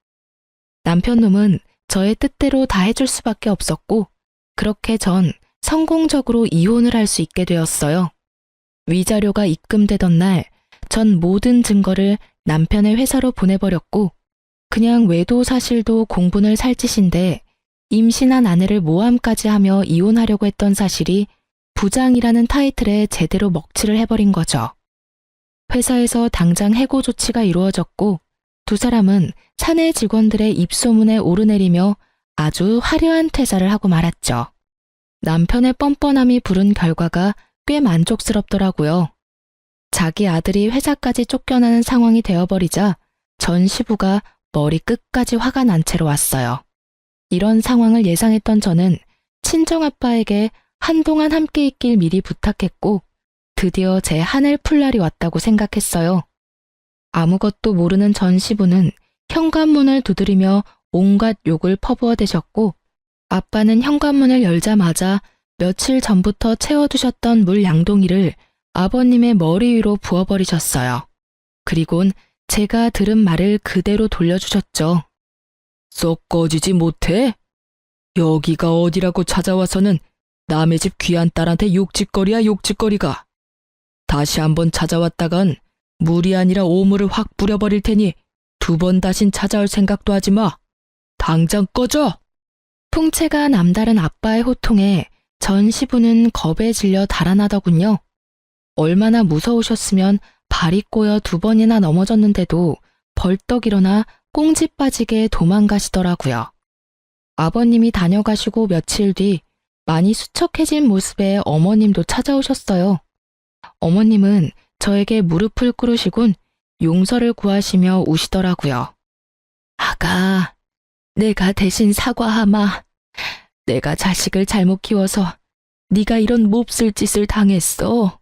남편 놈은 저의 뜻대로 다 해줄 수밖에 없었고 그렇게 전 성공적으로 이혼을 할 수 있게 되었어요. 위자료가 입금되던 날 전 모든 증거를 남편의 회사로 보내버렸고 그냥 외도 사실도 공분을 살 짓인데 임신한 아내를 모함까지 하며 이혼하려고 했던 사실이 부장이라는 타이틀에 제대로 먹칠을 해버린 거죠. 회사에서 당장 해고 조치가 이루어졌고 두 사람은 사내 직원들의 입소문에 오르내리며 아주 화려한 퇴사를 하고 말았죠. 남편의 뻔뻔함이 부른 결과가 꽤 만족스럽더라고요. 자기 아들이 회사까지 쫓겨나는 상황이 되어버리자 전 시부가 머리 끝까지 화가 난 채로 왔어요. 이런 상황을 예상했던 저는 친정아빠에게 한동안 함께 있길 미리 부탁했고 드디어 제 하늘 풀 날이 왔다고 생각했어요. 아무것도 모르는 전 시부는 현관문을 두드리며 온갖 욕을 퍼부어대셨고 아빠는 현관문을 열자마자 며칠 전부터 채워두셨던 물 양동이를 아버님의 머리 위로 부어버리셨어요. 그리곤 제가 들은 말을 그대로 돌려주셨죠. 썩 꺼지지 못해? 여기가 어디라고 찾아와서는 남의 집 귀한 딸한테 욕짓거리야 욕짓거리가. 다시 한번 찾아왔다간 물이 아니라 오물을 확 뿌려버릴 테니 2번 다신 찾아올 생각도 하지 마. 당장 꺼져! 풍채가 남다른 아빠의 호통에 전 시부는 겁에 질려 달아나더군요. 얼마나 무서우셨으면 발이 꼬여 2번이나 넘어졌는데도 벌떡 일어나 꽁지 빠지게 도망가시더라고요. 아버님이 다녀가시고 며칠 뒤 많이 수척해진 모습의 어머님도 찾아오셨어요. 어머님은 저에게 무릎을 꿇으시곤 용서를 구하시며 우시더라고요. 아가, 내가 대신 사과하마. 내가 자식을 잘못 키워서 네가 이런 몹쓸 짓을 당했어.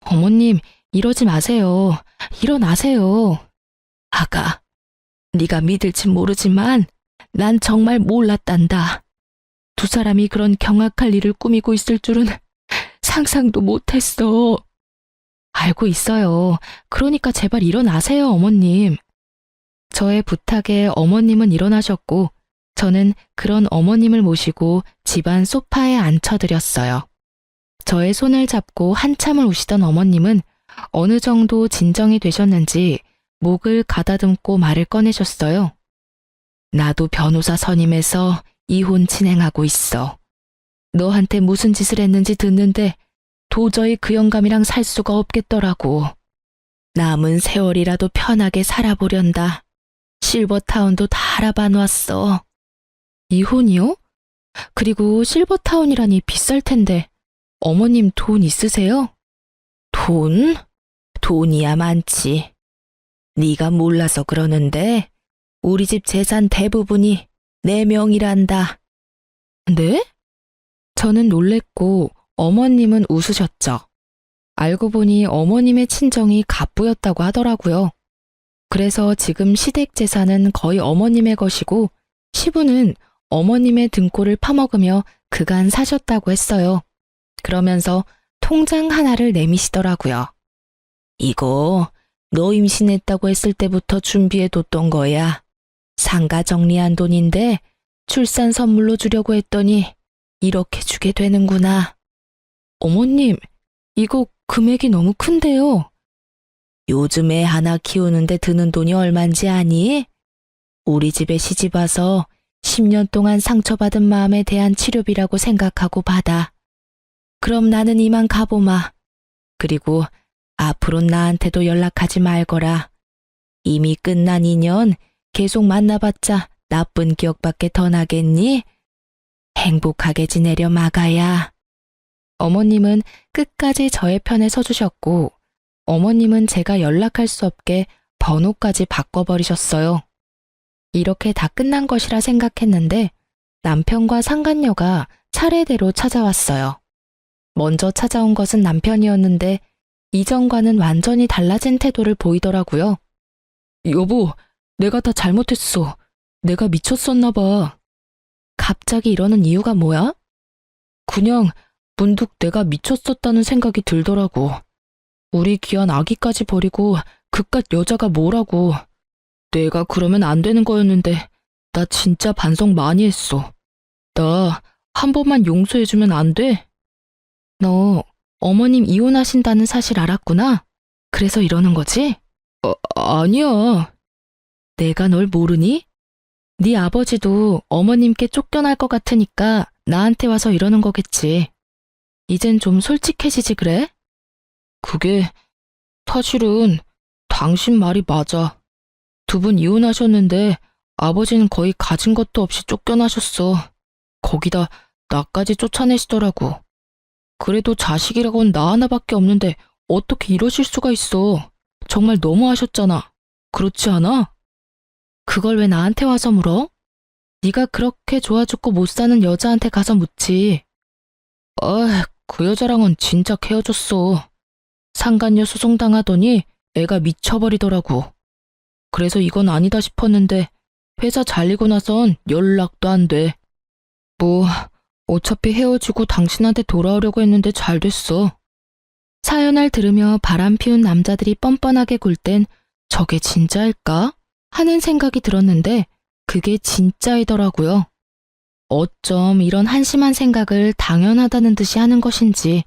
어머님, 이러지 마세요. 일어나세요. 아가, 네가 믿을진 모르지만 난 정말 몰랐단다. 2 사람이 그런 경악할 일을 꾸미고 있을 줄은 상상도 못했어. 알고 있어요. 그러니까 제발 일어나세요, 어머님. 저의 부탁에 어머님은 일어나셨고 저는 그런 어머님을 모시고 집안 소파에 앉혀드렸어요. 저의 손을 잡고 한참을 우시던 어머님은 어느 정도 진정이 되셨는지 목을 가다듬고 말을 꺼내셨어요. 나도 변호사 선임해서 이혼 진행하고 있어. 너한테 무슨 짓을 했는지 듣는데 도저히 그 영감이랑 살 수가 없겠더라고. 남은 세월이라도 편하게 살아보련다. 실버타운도 다 알아봐 놨어. 이혼이요? 그리고 실버타운이라니 비쌀 텐데 어머님 돈 있으세요? 돈? 돈이야 많지. 네가 몰라서 그러는데 우리 집 재산 대부분이 내 명이란다. 네? 저는 놀랬고 어머님은 웃으셨죠. 알고 보니 어머님의 친정이 갑부였다고 하더라고요. 그래서 지금 시댁 재산은 거의 어머님의 것이고 시부는 어머님의 등골을 파먹으며 그간 사셨다고 했어요. 그러면서 통장 하나를 내미시더라고요. 이거 너 임신했다고 했을 때부터 준비해뒀던 거야. 상가 정리한 돈인데 출산 선물로 주려고 했더니 이렇게 주게 되는구나. 어머님, 이거 금액이 너무 큰데요. 요즘 애 하나 키우는데 드는 돈이 얼만지 아니? 우리 집에 시집 와서 10년 동안 상처받은 마음에 대한 치료비라고 생각하고 받아. 그럼 나는 이만 가보마. 그리고 앞으론 나한테도 연락하지 말거라. 이미 끝난 인연 계속 만나봤자 나쁜 기억밖에 더 나겠니? 행복하게 지내려 마가야. 어머님은 끝까지 저의 편에 서주셨고 어머님은 제가 연락할 수 없게 번호까지 바꿔버리셨어요. 이렇게 다 끝난 것이라 생각했는데 남편과 상간녀가 차례대로 찾아왔어요. 먼저 찾아온 것은 남편이었는데 이전과는 완전히 달라진 태도를 보이더라고요. 여보, 내가 다 잘못했어. 내가 미쳤었나 봐. 갑자기 이러는 이유가 뭐야? 그냥 문득 내가 미쳤었다는 생각이 들더라고. 우리 귀한 아기까지 버리고 그깟 여자가 뭐라고. 내가 그러면 안 되는 거였는데 나 진짜 반성 많이 했어. 나 한 번만 용서해주면 안 돼? 너 어머님 이혼하신다는 사실 알았구나? 그래서 이러는 거지? 아니야. 내가 널 모르니? 네 아버지도 어머님께 쫓겨날 것 같으니까 나한테 와서 이러는 거겠지. 이젠 좀 솔직해지지 그래? 그게 사실은 당신 말이 맞아. 2분 이혼하셨는데 아버지는 거의 가진 것도 없이 쫓겨나셨어. 거기다 나까지 쫓아내시더라고. 그래도 자식이라곤 나 하나밖에 없는데 어떻게 이러실 수가 있어. 정말 너무하셨잖아. 그렇지 않아? 그걸 왜 나한테 와서 물어? 네가 그렇게 좋아 죽고 못 사는 여자한테 가서 묻지. 그 여자랑은 진짜 헤어졌어. 상간녀 소송당하더니 애가 미쳐버리더라고. 그래서 이건 아니다 싶었는데 회사 잘리고 나선 연락도 안 돼. 뭐 어차피 헤어지고 당신한테 돌아오려고 했는데 잘 됐어. 사연을 들으며 바람 피운 남자들이 뻔뻔하게 굴 땐 저게 진짜일까? 하는 생각이 들었는데 그게 진짜이더라고요. 어쩜 이런 한심한 생각을 당연하다는 듯이 하는 것인지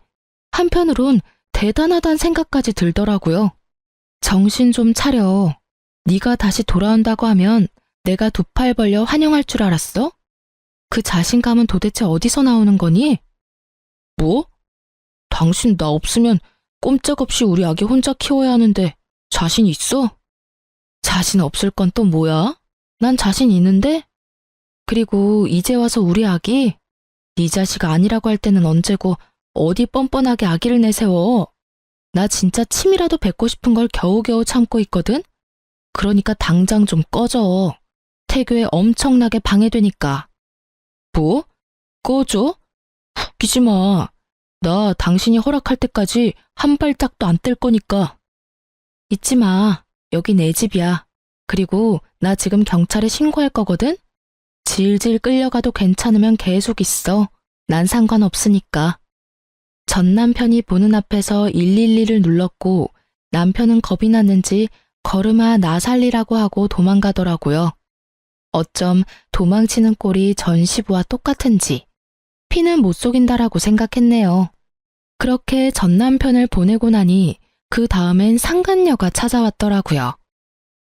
한편으론 대단하다는 생각까지 들더라고요. 정신 좀 차려. 네가 다시 돌아온다고 하면 내가 두 팔 벌려 환영할 줄 알았어? 그 자신감은 도대체 어디서 나오는 거니? 뭐? 당신 나 없으면 꼼짝없이 우리 아기 혼자 키워야 하는데 자신 있어? 자신 없을 건 또 뭐야? 난 자신 있는데? 그리고 이제 와서 우리 아기? 네 자식 아니라고 할 때는 언제고 어디 뻔뻔하게 아기를 내세워. 나 진짜 침이라도 뱉고 싶은 걸 겨우겨우 참고 있거든? 그러니까 당장 좀 꺼져. 태교에 엄청나게 방해되니까. 뭐? 꺼져? 웃기지 마. 나 당신이 허락할 때까지 한 발짝도 안 뗄 거니까. 잊지 마. 여기 내 집이야. 그리고 나 지금 경찰에 신고할 거거든? 질질 끌려가도 괜찮으면 계속 있어. 난 상관없으니까. 전 남편이 보는 앞에서 112를 눌렀고 남편은 겁이 났는지 걸음아 나 살리라고 하고 도망가더라고요. 어쩜 도망치는 꼴이 전 시부와 똑같은지 피는 못 속인다라고 생각했네요. 그렇게 전 남편을 보내고 나니 그 다음엔 상간녀가 찾아왔더라고요.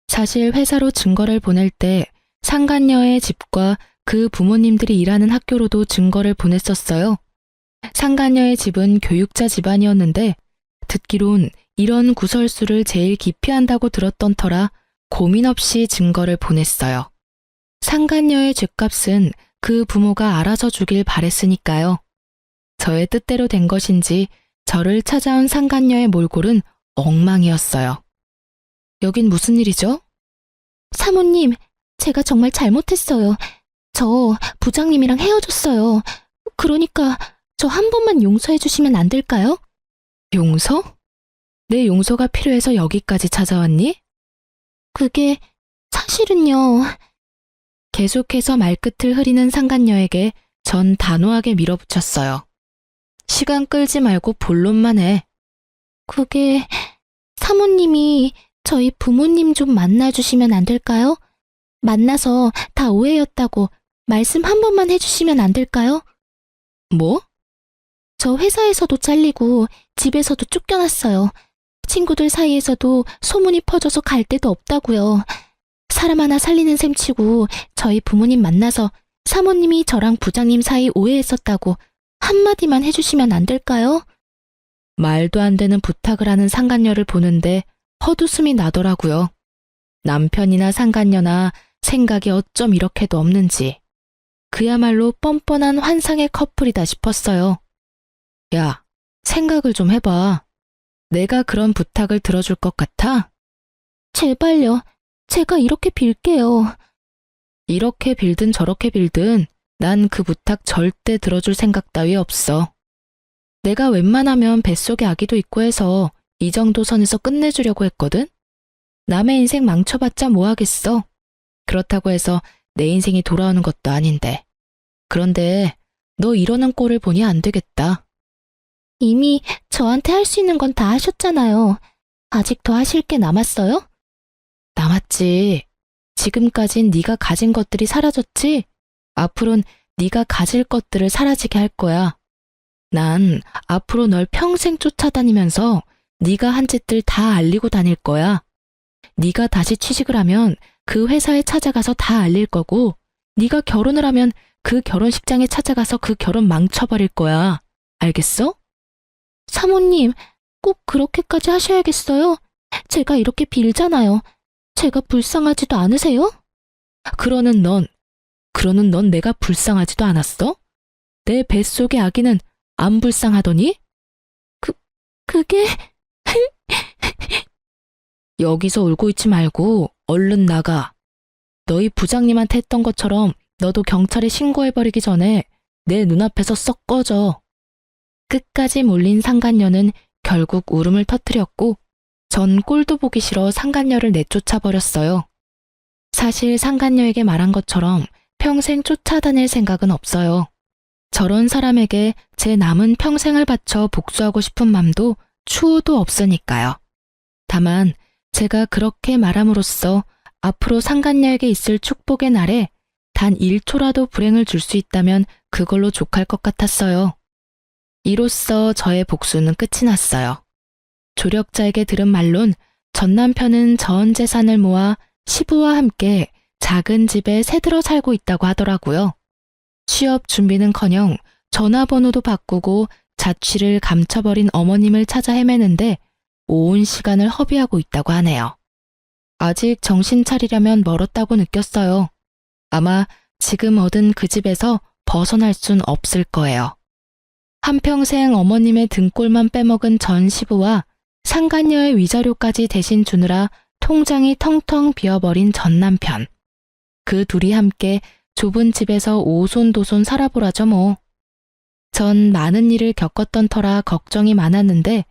사실 회사로 증거를 보낼 때 상간녀의 집과 그 부모님들이 일하는 학교로도 증거를 보냈었어요. 상간녀의 집은 교육자 집안이었는데 듣기론 이런 구설수를 제일 기피한다고 들었던 터라 고민 없이 증거를 보냈어요. 상간녀의 죗값은 그 부모가 알아서 주길 바랬으니까요. 저의 뜻대로 된 것인지 저를 찾아온 상간녀의 몰골은 엉망이었어요. 여긴 무슨 일이죠? 사모님, 제가 정말 잘못했어요. 저 부장님이랑 헤어졌어요. 그러니까 저 한 번만 용서해 주시면 안 될까요? 용서? 내 용서가 필요해서 여기까지 찾아왔니? 그게 사실은요. 계속해서 말끝을 흐리는 상간녀에게 전 단호하게 밀어붙였어요. 시간 끌지 말고 본론만 해. 그게 사모님이 저희 부모님 좀 만나주시면 안 될까요? 만나서 다 오해였다고 말씀 한 번만 해주시면 안 될까요? 뭐? 저 회사에서도 잘리고 집에서도 쫓겨났어요. 친구들 사이에서도 소문이 퍼져서 갈 데도 없다고요. 사람 하나 살리는 셈치고 저희 부모님 만나서 사모님이 저랑 부장님 사이 오해했었다고 한마디만 해주시면 안 될까요? 말도 안 되는 부탁을 하는 상간녀를 보는데 헛웃음이 나더라고요. 남편이나 상간녀나 생각이 어쩜 이렇게도 없는지. 그야말로 뻔뻔한 환상의 커플이다 싶었어요. 야, 생각을 좀 해봐. 내가 그런 부탁을 들어줄 것 같아? 제발요. 제가 이렇게 빌게요. 이렇게 빌든 저렇게 빌든 난 그 부탁 절대 들어줄 생각 따위 없어. 내가 웬만하면 뱃속에 아기도 있고 해서 이 정도 선에서 끝내주려고 했거든? 남의 인생 망쳐봤자 뭐하겠어. 그렇다고 해서 내 인생이 돌아오는 것도 아닌데. 그런데 너 이러는 꼴을 보니 안 되겠다. 이미 저한테 할 수 있는 건 다 하셨잖아요. 아직 더 하실 게 남았어요? 남았지. 지금까진 네가 가진 것들이 사라졌지? 앞으론 네가 가질 것들을 사라지게 할 거야. 난 앞으로 널 평생 쫓아다니면서 네가 한 짓들 다 알리고 다닐 거야. 네가 다시 취직을 하면 그 회사에 찾아가서 다 알릴 거고, 네가 결혼을 하면 그 결혼식장에 찾아가서 그 결혼 망쳐버릴 거야. 알겠어? 사모님, 꼭 그렇게까지 하셔야겠어요? 제가 이렇게 빌잖아요. 제가 불쌍하지도 않으세요? 그러는 넌 내가 불쌍하지도 않았어? 내 뱃속의 아기는 안 불쌍하더니? 그게... 여기서 울고 있지 말고 얼른 나가. 너희 부장님한테 했던 것처럼 너도 경찰에 신고해버리기 전에 내 눈앞에서 썩 꺼져. 끝까지 몰린 상간녀는 결국 울음을 터뜨렸고 전 꼴도 보기 싫어 상간녀를 내쫓아버렸어요. 사실 상간녀에게 말한 것처럼 평생 쫓아다닐 생각은 없어요. 저런 사람에게 제 남은 평생을 바쳐 복수하고 싶은 맘도 추호도 없으니까요. 다만 제가 그렇게 말함으로써 앞으로 상간녀에게 있을 축복의 날에 단 1초라도 불행을 줄 수 있다면 그걸로 족할 것 같았어요. 이로써 저의 복수는 끝이 났어요. 조력자에게 들은 말론 전 남편은 전 재산을 모아 시부와 함께 작은 집에 새들어 살고 있다고 하더라고요. 취업 준비는커녕 전화번호도 바꾸고 자취를 감춰버린 어머님을 찾아 헤매는데 온 시간을 허비하고 있다고 하네요. 아직 정신 차리려면 멀었다고 느꼈어요. 아마 지금 얻은 그 집에서 벗어날 순 없을 거예요. 한평생 어머님의 등골만 빼먹은 전 시부와 상간녀의 위자료까지 대신 주느라 통장이 텅텅 비어버린 전 남편. 그 둘이 함께 좁은 집에서 오손도손 살아보라죠 뭐. 전 많은 일을 겪었던 터라 걱정이 많았는데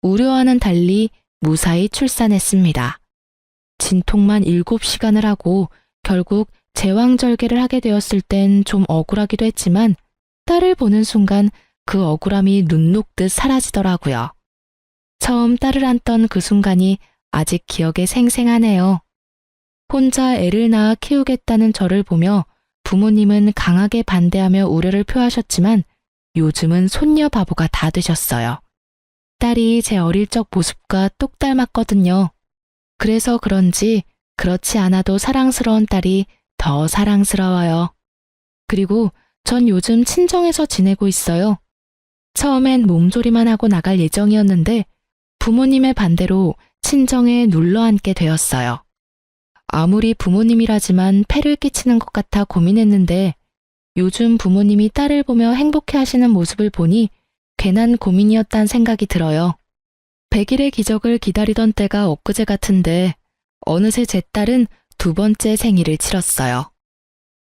우려와는 달리 무사히 출산했습니다. 진통만 7시간을 하고 결국 제왕절개를 하게 되었을 땐 좀 억울하기도 했지만 딸을 보는 순간 그 억울함이 눈 녹듯 사라지더라고요. 처음 딸을 안던 그 순간이 아직 기억에 생생하네요. 혼자 애를 낳아 키우겠다는 저를 보며 부모님은 강하게 반대하며 우려를 표하셨지만 요즘은 손녀 바보가 다 되셨어요. 딸이 제 어릴 적 모습과 똑 닮았거든요. 그래서 그런지 그렇지 않아도 사랑스러운 딸이 더 사랑스러워요. 그리고 전 요즘 친정에서 지내고 있어요. 처음엔 몸조리만 하고 나갈 예정이었는데 부모님의 반대로 친정에 눌러앉게 되었어요. 아무리 부모님이라지만 폐를 끼치는 것 같아 고민했는데 요즘 부모님이 딸을 보며 행복해하시는 모습을 보니 괜한 고민이었단 생각이 들어요. 100일의 기적을 기다리던 때가 엊그제 같은데 어느새 제 딸은 2번째 생일을 치렀어요.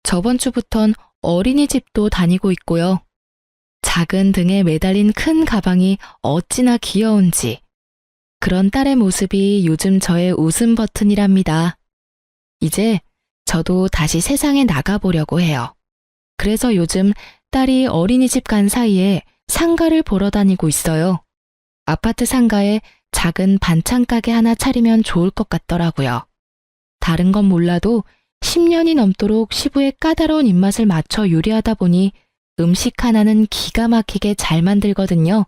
저번 주부턴 어린이집도 다니고 있고요. 작은 등에 매달린 큰 가방이 어찌나 귀여운지. 그런 딸의 모습이 요즘 저의 웃음 버튼이랍니다. 이제 저도 다시 세상에 나가보려고 해요. 그래서 요즘 딸이 어린이집 간 사이에 상가를 보러 다니고 있어요. 아파트 상가에 작은 반찬 가게 하나 차리면 좋을 것 같더라고요. 다른 건 몰라도 10년이 넘도록 시부의 까다로운 입맛을 맞춰 요리하다 보니 음식 하나는 기가 막히게 잘 만들거든요.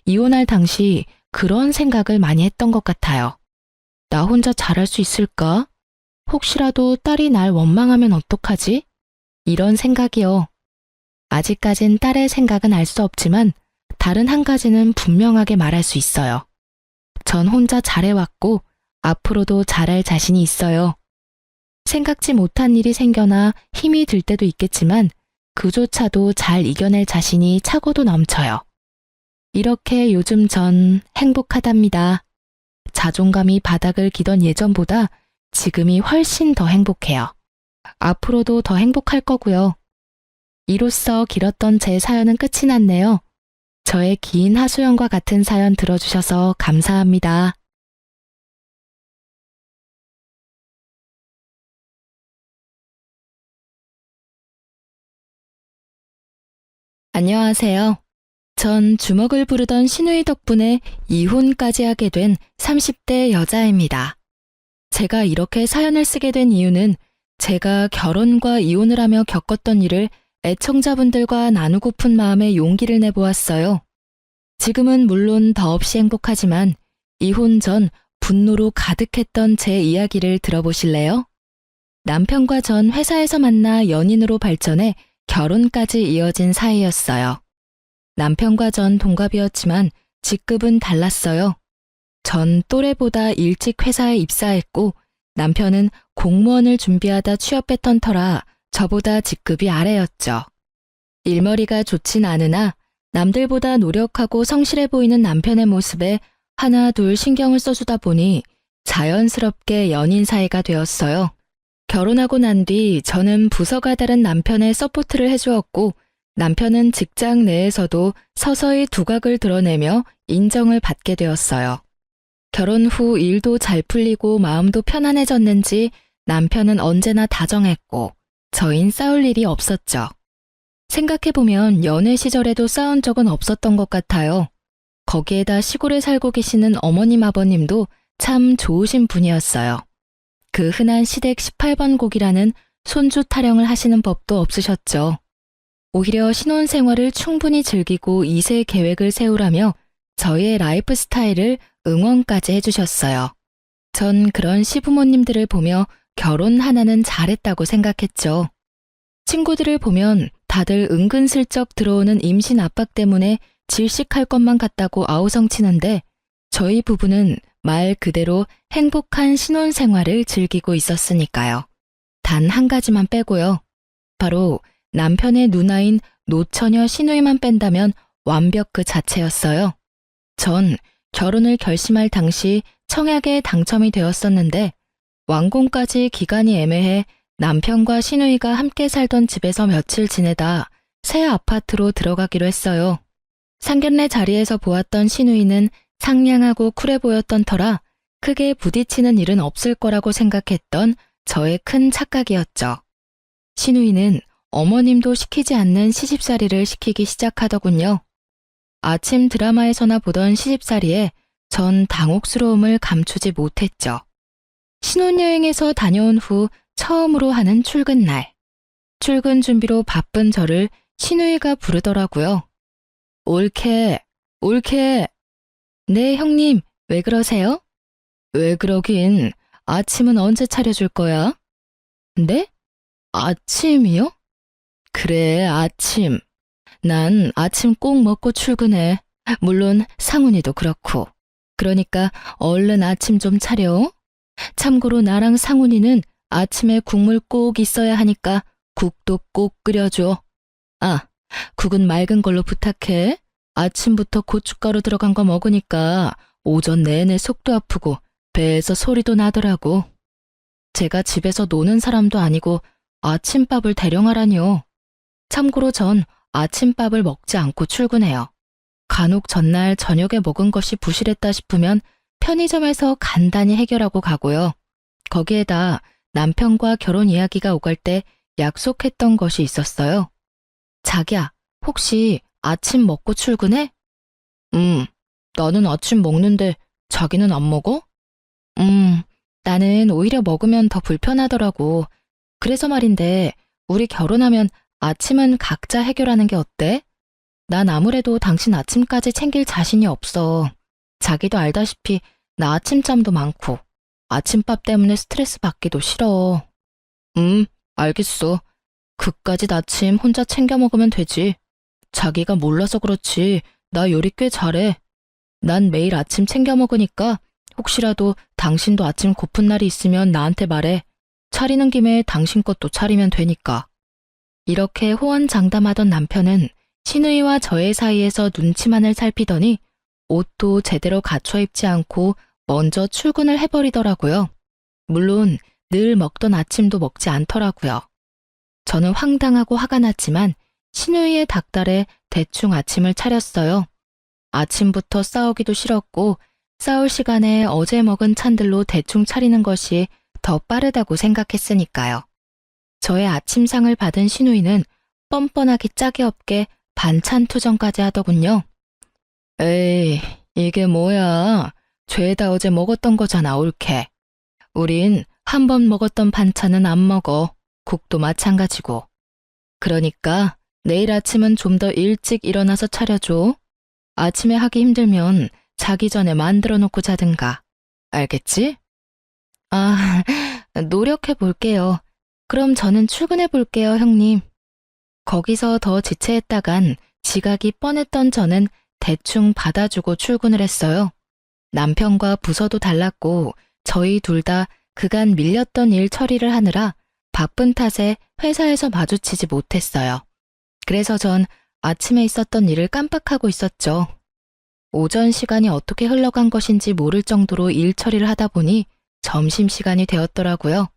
이혼할 당시 그런 생각을 많이 했던 것 같아요. 나 혼자 잘할 수 있을까? 혹시라도 딸이 날 원망하면 어떡하지? 이런 생각이요. 아직까진 딸의 생각은 알 수 없지만 다른 한 가지는 분명하게 말할 수 있어요. 전 혼자 잘해왔고 앞으로도 잘할 자신이 있어요. 생각지 못한 일이 생겨나 힘이 들 때도 있겠지만 그조차도 잘 이겨낼 자신이 차고도 넘쳐요. 이렇게 요즘 전 행복하답니다. 자존감이 바닥을 기던 예전보다 지금이 훨씬 더 행복해요. 앞으로도 더 행복할 거고요. 이로써 길었던 제 사연은 끝이 났네요. 저의 긴 하소연과 같은 사연 들어주셔서 감사합니다. 안녕하세요. 전 주먹을 부르던 시누이 덕분에 이혼까지 하게 된 30대 여자입니다. 제가 이렇게 사연을 쓰게 된 이유는 제가 결혼과 이혼을 하며 겪었던 일을 애청자분들과 나누고픈 마음에 용기를 내보았어요. 지금은 물론 더없이 행복하지만 이혼 전 분노로 가득했던 제 이야기를 들어보실래요? 남편과 전 회사에서 만나 연인으로 발전해 결혼까지 이어진 사이였어요. 남편과 전 동갑이었지만 직급은 달랐어요. 전 또래보다 일찍 회사에 입사했고 남편은 공무원을 준비하다 취업했던 터라 저보다 직급이 아래였죠. 일머리가 좋진 않으나 남들보다 노력하고 성실해 보이는 남편의 모습에 하나 둘 신경을 써주다 보니 자연스럽게 연인 사이가 되었어요. 결혼하고 난 뒤 저는 부서가 다른 남편의 서포트를 해주었고 남편은 직장 내에서도 서서히 두각을 드러내며 인정을 받게 되었어요. 결혼 후 일도 잘 풀리고 마음도 편안해졌는지 남편은 언제나 다정했고 저흰 싸울 일이 없었죠. 생각해보면 연애 시절에도 싸운 적은 없었던 것 같아요. 거기에다 시골에 살고 계시는 어머님 아버님도 참 좋으신 분이었어요. 그 흔한 시댁 18번 곡이라는 손주 타령을 하시는 법도 없으셨죠. 오히려 신혼생활을 충분히 즐기고 2세 계획을 세우라며 저희의 라이프 스타일을 응원까지 해주셨어요. 전 그런 시부모님들을 보며 결혼 하나는 잘했다고 생각했죠. 친구들을 보면 다들 은근슬쩍 들어오는 임신 압박 때문에 질식할 것만 같다고 아우성치는데 저희 부부는 말 그대로 행복한 신혼생활을 즐기고 있었으니까요. 단 한 가지만 빼고요. 바로 남편의 누나인 노처녀 시누이만 뺀다면 완벽 그 자체였어요. 전 결혼을 결심할 당시 청약에 당첨이 되었었는데 완공까지 기간이 애매해 남편과 시누이가 함께 살던 집에서 며칠 지내다 새 아파트로 들어가기로 했어요. 상견례 자리에서 보았던 시누이는 상냥하고 쿨해 보였던 터라 크게 부딪히는 일은 없을 거라고 생각했던 저의 큰 착각이었죠. 시누이는 어머님도 시키지 않는 시집살이를 시키기 시작하더군요. 아침 드라마에서나 보던 시집살이에 전 당혹스러움을 감추지 못했죠. 신혼여행에서 다녀온 후 처음으로 하는 출근날. 출근 준비로 바쁜 저를 시누이가 부르더라고요. 옳게, 옳게. 네, 형님, 왜 그러세요? 왜 그러긴, 아침은 언제 차려줄 거야? 네? 아침이요? 그래, 아침. 난 아침 꼭 먹고 출근해. 물론 상훈이도 그렇고. 그러니까 얼른 아침 좀 차려. 참고로 나랑 상훈이는 아침에 국물 꼭 있어야 하니까 국도 꼭 끓여줘. 아, 국은 맑은 걸로 부탁해. 아침부터 고춧가루 들어간 거 먹으니까 오전 내내 속도 아프고 배에서 소리도 나더라고. 제가 집에서 노는 사람도 아니고 아침밥을 대령하라니요. 참고로 전 아침밥을 먹지 않고 출근해요. 간혹 전날 저녁에 먹은 것이 부실했다 싶으면 편의점에서 간단히 해결하고 가고요. 거기에다 남편과 결혼 이야기가 오갈 때 약속했던 것이 있었어요. 자기야, 혹시 아침 먹고 출근해? 나는 아침 먹는데 자기는 안 먹어? 나는 오히려 먹으면 더 불편하더라고. 그래서 말인데 우리 결혼하면 아침은 각자 해결하는 게 어때? 난 아무래도 당신 아침까지 챙길 자신이 없어. 자기도 알다시피 나 아침잠도 많고 아침밥 때문에 스트레스 받기도 싫어. 알겠어. 그까짓 아침 혼자 챙겨 먹으면 되지. 자기가 몰라서 그렇지 나 요리 꽤 잘해. 난 매일 아침 챙겨 먹으니까 혹시라도 당신도 아침 고픈 날이 있으면 나한테 말해. 차리는 김에 당신 것도 차리면 되니까. 이렇게 호언장담하던 남편은 시누이와 저의 사이에서 눈치만을 살피더니 옷도 제대로 갖춰 입지 않고 먼저 출근을 해버리더라고요. 물론 늘 먹던 아침도 먹지 않더라고요. 저는 황당하고 화가 났지만 시누이의 닥달에 대충 아침을 차렸어요. 아침부터 싸우기도 싫었고 싸울 시간에 어제 먹은 찬들로 대충 차리는 것이 더 빠르다고 생각했으니까요. 저의 아침상을 받은 시누이는 뻔뻔하기 짝이 없게 반찬 투정까지 하더군요. 에이, 이게 뭐야. 죄다 어제 먹었던 거잖아, 옳게. 우린 한 번 먹었던 반찬은 안 먹어. 국도 마찬가지고. 그러니까 내일 아침은 좀 더 일찍 일어나서 차려줘. 아침에 하기 힘들면 자기 전에 만들어 놓고 자든가. 알겠지? 아, 노력해 볼게요. 그럼 저는 출근해 볼게요, 형님. 거기서 더 지체했다간 지각이 뻔했던 저는 대충 받아주고 출근을 했어요. 남편과 부서도 달랐고 저희 둘 다 그간 밀렸던 일 처리를 하느라 바쁜 탓에 회사에서 마주치지 못했어요. 그래서 전 아침에 있었던 일을 깜빡하고 있었죠. 오전 시간이 어떻게 흘러간 것인지 모를 정도로 일 처리를 하다 보니 점심시간이 되었더라고요.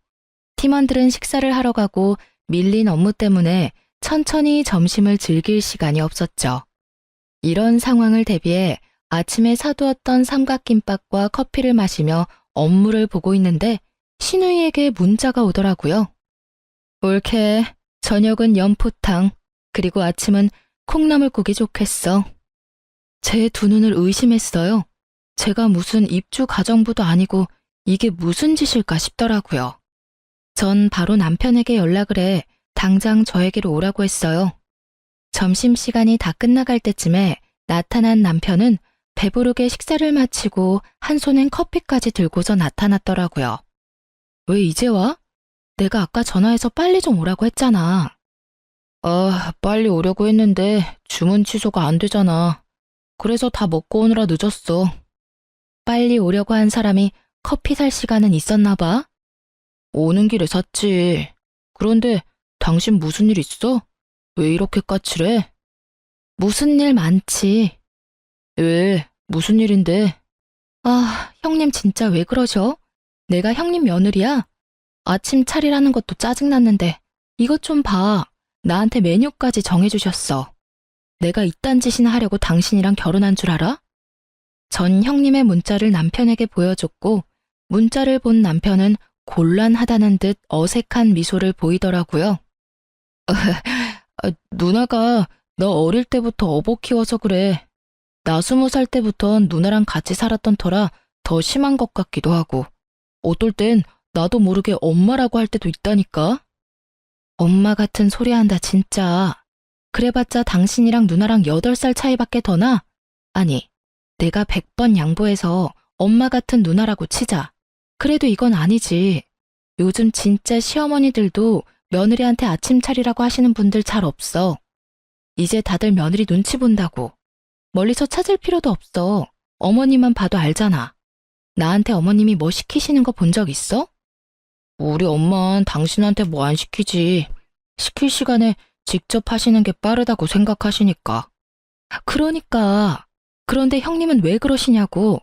팀원들은 식사를 하러 가고 밀린 업무 때문에 천천히 점심을 즐길 시간이 없었죠. 이런 상황을 대비해 아침에 사두었던 삼각김밥과 커피를 마시며 업무를 보고 있는데 신우이에게 문자가 오더라고요. 옳게, 저녁은 연포탕, 그리고 아침은 콩나물국이 좋겠어. 제 두 눈을 의심했어요. 제가 무슨 입주 가정부도 아니고 이게 무슨 짓일까 싶더라고요. 전 바로 남편에게 연락을 해 당장 저에게로 오라고 했어요. 점심시간이 다 끝나갈 때쯤에 나타난 남편은 배부르게 식사를 마치고 한 손엔 커피까지 들고서 나타났더라고요. 왜 이제 와? 내가 아까 전화해서 빨리 좀 오라고 했잖아. 빨리 오려고 했는데 주문 취소가 안 되잖아. 그래서 다 먹고 오느라 늦었어. 빨리 오려고 한 사람이 커피 살 시간은 있었나 봐? 오는 길에 샀지. 그런데 당신 무슨 일 있어? 왜 이렇게 까칠해? 무슨 일 많지. 왜? 무슨 일인데? 형님 진짜 왜 그러셔? 내가 형님 며느리야? 아침 차리라는 것도 짜증났는데 이것 좀 봐. 나한테 메뉴까지 정해주셨어. 내가 이딴 짓이나 하려고 당신이랑 결혼한 줄 알아? 전 형님의 문자를 남편에게 보여줬고 문자를 본 남편은 곤란하다는 듯 어색한 미소를 보이더라고요. 누나가 너 어릴 때부터 어버 키워서 그래. 나 20살 때부턴 누나랑 같이 살았던 터라 더 심한 것 같기도 하고 어떨 땐 나도 모르게 엄마라고 할 때도 있다니까. 엄마 같은 소리 한다 진짜. 그래봤자 당신이랑 누나랑 8살 차이밖에 더 나? 아니, 내가 100번 양보해서 엄마 같은 누나라고 치자. 그래도 이건 아니지. 요즘 진짜 시어머니들도 며느리한테 아침 차리라고 하시는 분들 잘 없어. 이제 다들 며느리 눈치 본다고. 멀리서 찾을 필요도 없어. 어머니만 봐도 알잖아. 나한테 어머님이 뭐 시키시는 거 본 적 있어? 우리 엄마는 당신한테 뭐 안 시키지. 시킬 시간에 직접 하시는 게 빠르다고 생각하시니까. 그러니까. 그런데 형님은 왜 그러시냐고.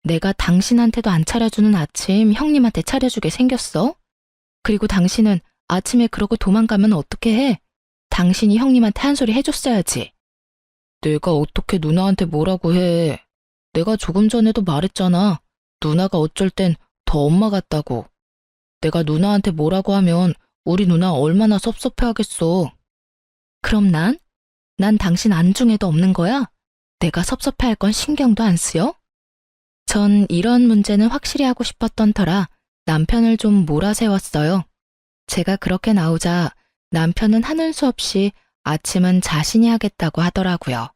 내가 당신한테도 안 차려주는 아침 형님한테 차려주게 생겼어? 그리고 당신은 아침에 그러고 도망가면 어떻게 해? 당신이 형님한테 한 소리 해줬어야지. 내가 어떻게 누나한테 뭐라고 해. 내가 조금 전에도 말했잖아. 누나가 어쩔 땐 더 엄마 같다고. 내가 누나한테 뭐라고 하면 우리 누나 얼마나 섭섭해하겠어. 그럼 난 당신 안중에도 없는 거야? 내가 섭섭해할 건 신경도 안 쓰여? 전 이런 문제는 확실히 하고 싶었던 터라 남편을 좀 몰아세웠어요. 제가 그렇게 나오자 남편은 하는 수 없이 아침은 자신이 하겠다고 하더라고요.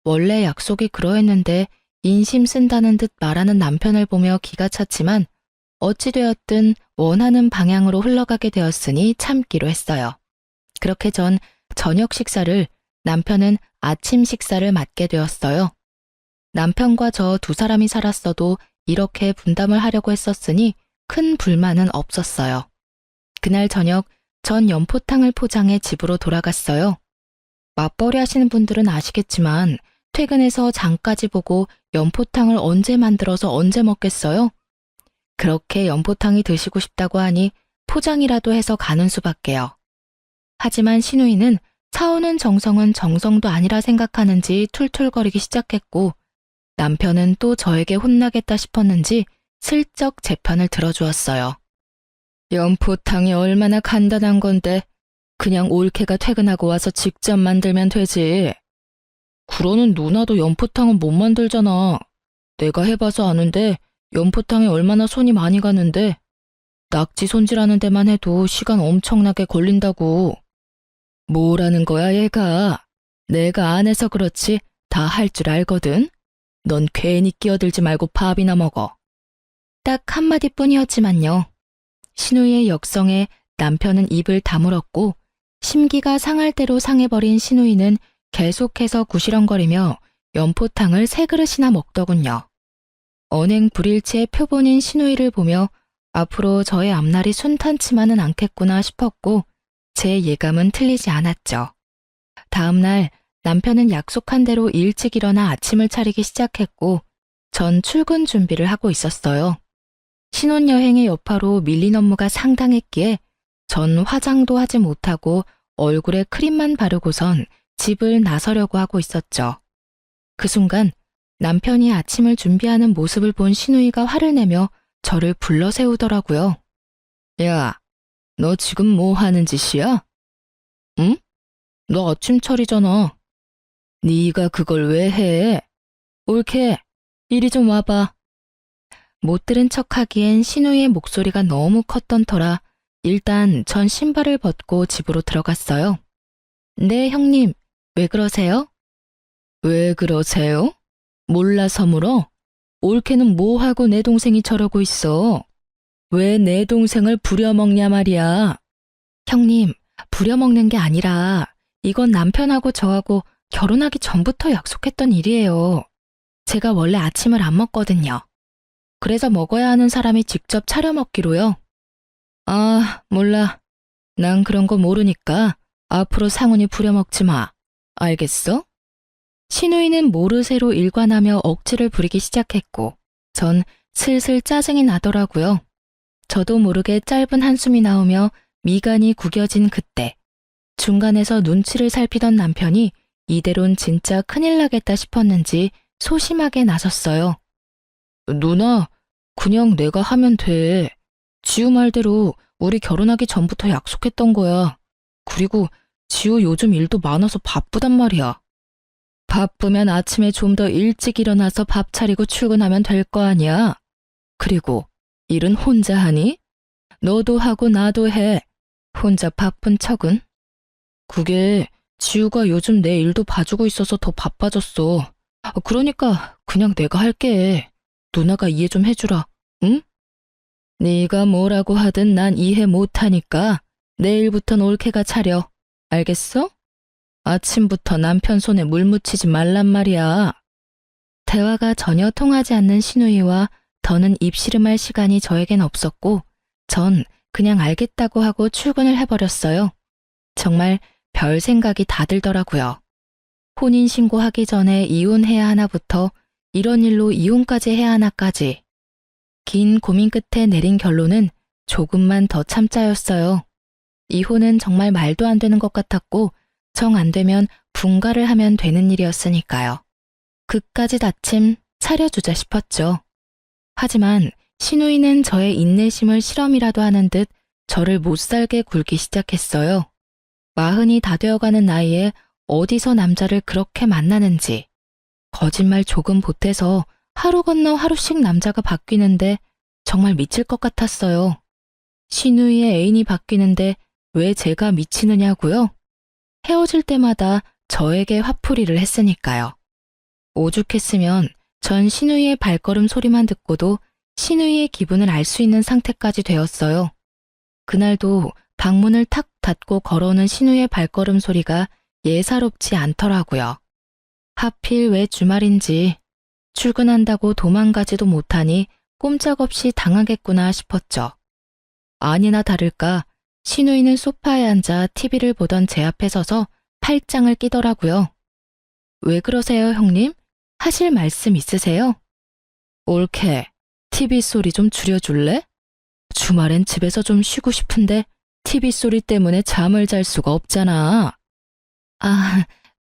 원래 약속이 그러했는데 인심 쓴다는 듯 말하는 남편을 보며 기가 찼지만 어찌되었든 원하는 방향으로 흘러가게 되었으니 참기로 했어요. 그렇게 전 저녁 식사를, 남편은 아침 식사를 맡게 되었어요. 남편과 저 두 사람이 살았어도 이렇게 분담을 하려고 했었으니 큰 불만은 없었어요. 그날 저녁 전 연포탕을 포장해 집으로 돌아갔어요. 맞벌이 하시는 분들은 아시겠지만 퇴근해서 장까지 보고 연포탕을 언제 만들어서 언제 먹겠어요? 그렇게 연포탕이 드시고 싶다고 하니 포장이라도 해서 가는 수밖에요. 하지만 신우이는 사오는 정성은 정성도 아니라 생각하는지 툴툴거리기 시작했고 남편은 또 저에게 혼나겠다 싶었는지 슬쩍 제 편을 들어주었어요. 연포탕이 얼마나 간단한 건데 그냥 올케가 퇴근하고 와서 직접 만들면 되지. 그러는 누나도 연포탕은 못 만들잖아. 내가 해봐서 아는데 연포탕에 얼마나 손이 많이 가는데 낙지 손질하는 데만 해도 시간 엄청나게 걸린다고. 뭐라는 거야 얘가. 내가 안 해서 그렇지 다 할 줄 알거든. 넌 괜히 끼어들지 말고 밥이나 먹어. 딱 한마디뿐이었지만요. 신우이의 역성에 남편은 입을 다물었고 심기가 상할 대로 상해버린 신우이는 계속해서 구시렁거리며 연포탕을 3그릇이나 먹더군요. 언행 불일치의 표본인 신우이를 보며 앞으로 저의 앞날이 순탄치만은 않겠구나 싶었고 제 예감은 틀리지 않았죠. 다음날 남편은 약속한 대로 일찍 일어나 아침을 차리기 시작했고 전 출근 준비를 하고 있었어요. 신혼여행의 여파로 밀린 업무가 상당했기에 전 화장도 하지 못하고 얼굴에 크림만 바르고선 집을 나서려고 하고 있었죠. 그 순간 남편이 아침을 준비하는 모습을 본 신우이가 화를 내며 저를 불러 세우더라고요. 야, 너 지금 뭐 하는 짓이야? 응? 너 아침철이잖아. 네가 그걸 왜 해? 옳게, 이리 좀 와봐. 못 들은 척하기엔 신우이의 목소리가 너무 컸던 터라 일단 전 신발을 벗고 집으로 들어갔어요. 네, 형님. 왜 그러세요? 왜 그러세요? 몰라서 물어? 옳게는 뭐하고 내 동생이 저러고 있어? 왜 내 동생을 부려먹냐 말이야? 형님, 부려먹는 게 아니라 이건 남편하고 저하고 결혼하기 전부터 약속했던 일이에요. 제가 원래 아침을 안 먹거든요. 그래서 먹어야 하는 사람이 직접 차려 먹기로요. 아, 몰라. 난 그런 거 모르니까 앞으로 상훈이 부려먹지 마. 알겠어? 신우이는 모르쇠로 일관하며 억지를 부리기 시작했고 전 슬슬 짜증이 나더라고요. 저도 모르게 짧은 한숨이 나오며 미간이 구겨진 그때 중간에서 눈치를 살피던 남편이 이대론 진짜 큰일 나겠다 싶었는지 소심하게 나섰어요. 누나, 그냥 내가 하면 돼. 지우 말대로 우리 결혼하기 전부터 약속했던 거야. 그리고 지우 요즘 일도 많아서 바쁘단 말이야. 바쁘면 아침에 좀 더 일찍 일어나서 밥 차리고 출근하면 될 거 아니야. 그리고 일은 혼자 하니? 너도 하고 나도 해. 혼자 바쁜 척은? 그게 지우가 요즘 내 일도 봐주고 있어서 더 바빠졌어. 그러니까 그냥 내가 할게. 누나가 이해 좀 해주라. 응? 네가 뭐라고 하든 난 이해 못하니까 내일부턴 올케가 차려. 알겠어? 아침부터 남편 손에 물 묻히지 말란 말이야. 대화가 전혀 통하지 않는 신우이와 더는 입씨름할 시간이 저에겐 없었고 전 그냥 알겠다고 하고 출근을 해버렸어요. 정말 별 생각이 다 들더라고요. 혼인신고하기 전에 이혼해야 하나부터 이런 일로 이혼까지 해야 하나까지. 긴 고민 끝에 내린 결론은 조금만 더 참자였어요. 이혼은 정말 말도 안 되는 것 같았고 정 안 되면 분가를 하면 되는 일이었으니까요. 그까지 다침 차려주자 싶었죠. 하지만 신우이는 저의 인내심을 실험이라도 하는 듯 저를 못살게 굴기 시작했어요. 40이 다 되어가는 나이에 어디서 남자를 그렇게 만나는지. 거짓말 조금 보태서 하루 건너 하루씩 남자가 바뀌는데 정말 미칠 것 같았어요. 신우이의 애인이 바뀌는데 왜 제가 미치느냐고요? 헤어질 때마다 저에게 화풀이를 했으니까요. 오죽했으면 전 신우이의 발걸음 소리만 듣고도 신우이의 기분을 알 수 있는 상태까지 되었어요. 그날도 방문을 탁 닫고 걸어오는 신우이의 발걸음 소리가 예사롭지 않더라고요. 하필 왜 주말인지 출근한다고 도망가지도 못하니 꼼짝없이 당하겠구나 싶었죠. 아니나 다를까 신우이는 소파에 앉아 TV를 보던 제 앞에 서서 팔짱을 끼더라고요. 왜 그러세요, 형님? 하실 말씀 있으세요? 옳게, TV 소리 좀 줄여줄래? 주말엔 집에서 좀 쉬고 싶은데 TV 소리 때문에 잠을 잘 수가 없잖아. 아,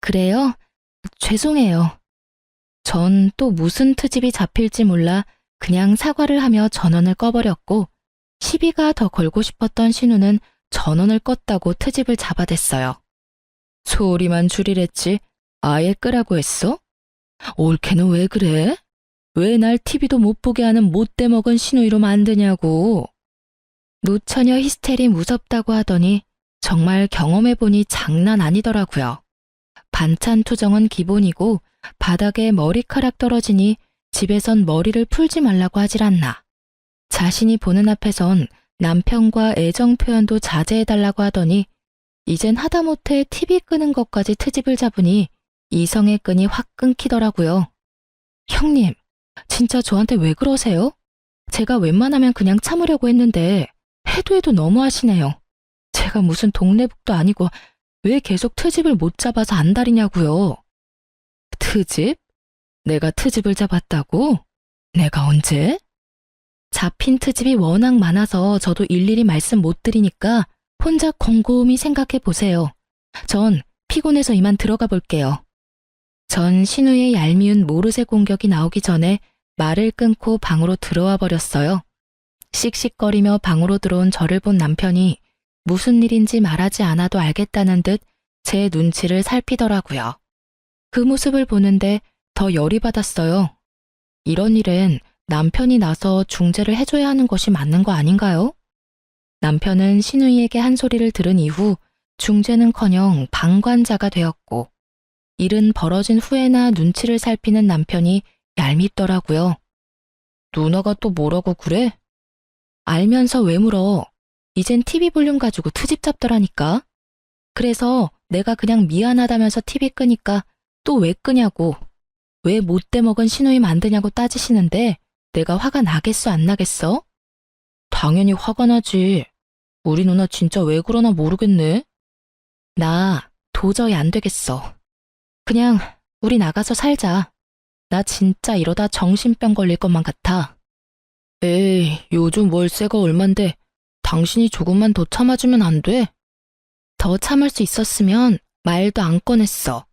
그래요? 죄송해요. 전 또 무슨 트집이 잡힐지 몰라 그냥 사과를 하며 전원을 꺼버렸고 시비가 더 걸고 싶었던 신우는 전원을 껐다고 트집을 잡아댔어요. 소리만 줄이랬지 아예 끄라고 했어? 올케는 왜 그래? 왜 날 TV도 못 보게 하는 못돼 먹은 신우이로 만드냐고. 노처녀 히스테리 무섭다고 하더니 정말 경험해보니 장난 아니더라고요. 반찬 투정은 기본이고 바닥에 머리카락 떨어지니 집에선 머리를 풀지 말라고 하질 않나. 자신이 보는 앞에선 남편과 애정 표현도 자제해달라고 하더니 이젠 하다못해 TV 끄는 것까지 트집을 잡으니 이성의 끈이 확 끊기더라고요. 형님, 진짜 저한테 왜 그러세요? 제가 웬만하면 그냥 참으려고 했는데 해도 너무하시네요. 제가 무슨 동네북도 아니고 왜 계속 트집을 못 잡아서 안달이냐고요. 트집? 내가 트집을 잡았다고? 내가 언제? 잡힌 트집이 워낙 많아서 저도 일일이 말씀 못 드리니까 혼자 곰곰이 생각해 보세요. 전 피곤해서 이만 들어가 볼게요. 전 신우의 얄미운 모르쇠 공격이 나오기 전에 말을 끊고 방으로 들어와 버렸어요. 씩씩거리며 방으로 들어온 저를 본 남편이 무슨 일인지 말하지 않아도 알겠다는 듯 제 눈치를 살피더라고요. 그 모습을 보는데 더 열이 받았어요. 이런 일엔 남편이 나서 중재를 해줘야 하는 것이 맞는 거 아닌가요? 남편은 신우이에게 한 소리를 들은 이후 중재는커녕 방관자가 되었고, 일은 벌어진 후에나 눈치를 살피는 남편이 얄밉더라고요. 누나가 또 뭐라고 그래? 알면서 왜 물어? 이젠 TV 볼륨 가지고 트집 잡더라니까. 그래서 내가 그냥 미안하다면서 TV 끄니까 또 왜 끄냐고. 왜 못돼 먹은 신우이 만드냐고 따지시는데 내가 화가 나겠어 안 나겠어? 당연히 화가 나지. 우리 누나 진짜 왜 그러나 모르겠네. 나 도저히 안 되겠어. 그냥 우리 나가서 살자. 나 진짜 이러다 정신병 걸릴 것만 같아. 에이, 요즘 월세가 얼만데 당신이 조금만 더 참아주면 안 돼? 더 참을 수 있었으면 말도 안 꺼냈어.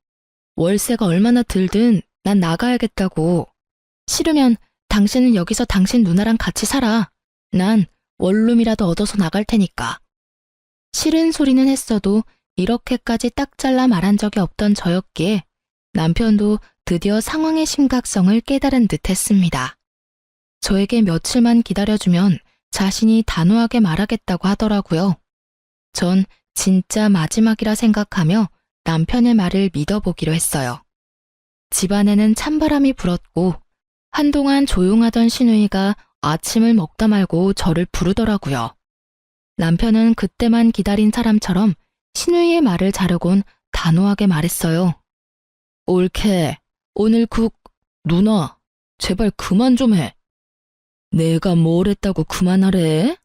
월세가 얼마나 들든 난 나가야겠다고. 싫으면 당신은 여기서 당신 누나랑 같이 살아. 난 원룸이라도 얻어서 나갈 테니까. 싫은 소리는 했어도 이렇게까지 딱 잘라 말한 적이 없던 저였기에 남편도 드디어 상황의 심각성을 깨달은 듯 했습니다. 저에게 며칠만 기다려주면 자신이 단호하게 말하겠다고 하더라고요. 전 진짜 마지막이라 생각하며 남편의 말을 믿어보기로 했어요. 집안에는 찬바람이 불었고 한동안 조용하던 신우이가 아침을 먹다 말고 저를 부르더라고요. 남편은 그때만 기다린 사람처럼 신우이의 말을 자르곤 단호하게 말했어요. 옳게, 오늘 누나, 제발 그만 좀 해. 내가 뭘 했다고 그만하래?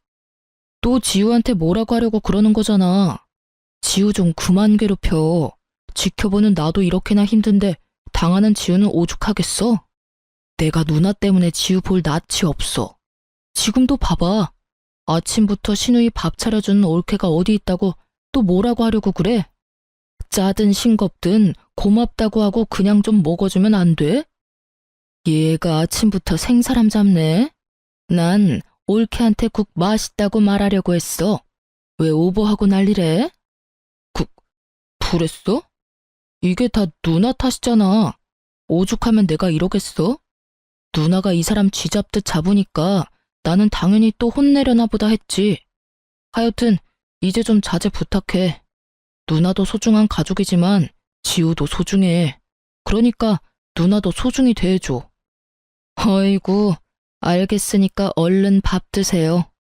또 지우한테 뭐라고 하려고 그러는 거잖아. 지우 좀 그만 괴롭혀. 지켜보는 나도 이렇게나 힘든데 당하는 지우는 오죽하겠어? 내가 누나 때문에 지우 볼 낯이 없어. 지금도 봐봐. 아침부터 신우이 밥 차려주는 올케가 어디 있다고 또 뭐라고 하려고 그래? 짜든 싱겁든 고맙다고 하고 그냥 좀 먹어주면 안 돼? 얘가 아침부터 생사람 잡네. 난 올케한테 국 맛있다고 말하려고 했어. 왜 오버하고 난리래? 그랬어? 이게 다 누나 탓이잖아. 오죽하면 내가 이러겠어? 누나가 이 사람 쥐잡듯 잡으니까 나는 당연히 또 혼내려나 보다 했지. 하여튼 이제 좀 자제 부탁해. 누나도 소중한 가족이지만 지우도 소중해. 그러니까 누나도 소중히 대해줘. 어이구, 알겠으니까 얼른 밥 드세요.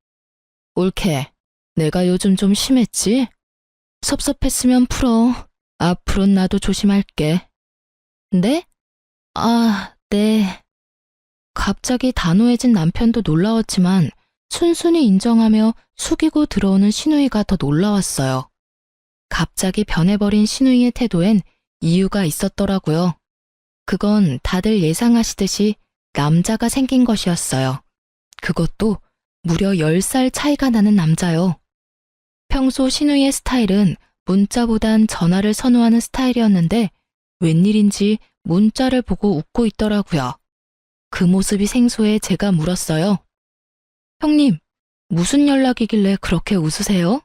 올케, 내가 요즘 좀 심했지? 섭섭했으면 풀어. 앞으론 나도 조심할게. 네? 아, 네. 갑자기 단호해진 남편도 놀라웠지만 순순히 인정하며 숙이고 들어오는 신우이가 더 놀라웠어요. 갑자기 변해버린 신우이의 태도엔 이유가 있었더라고요. 그건 다들 예상하시듯이 남자가 생긴 것이었어요. 그것도 무려 10살 차이가 나는 남자요. 평소 신우이의 스타일은 문자보단 전화를 선호하는 스타일이었는데 웬일인지 문자를 보고 웃고 있더라고요. 그 모습이 생소해 제가 물었어요. 형님, 무슨 연락이길래 그렇게 웃으세요?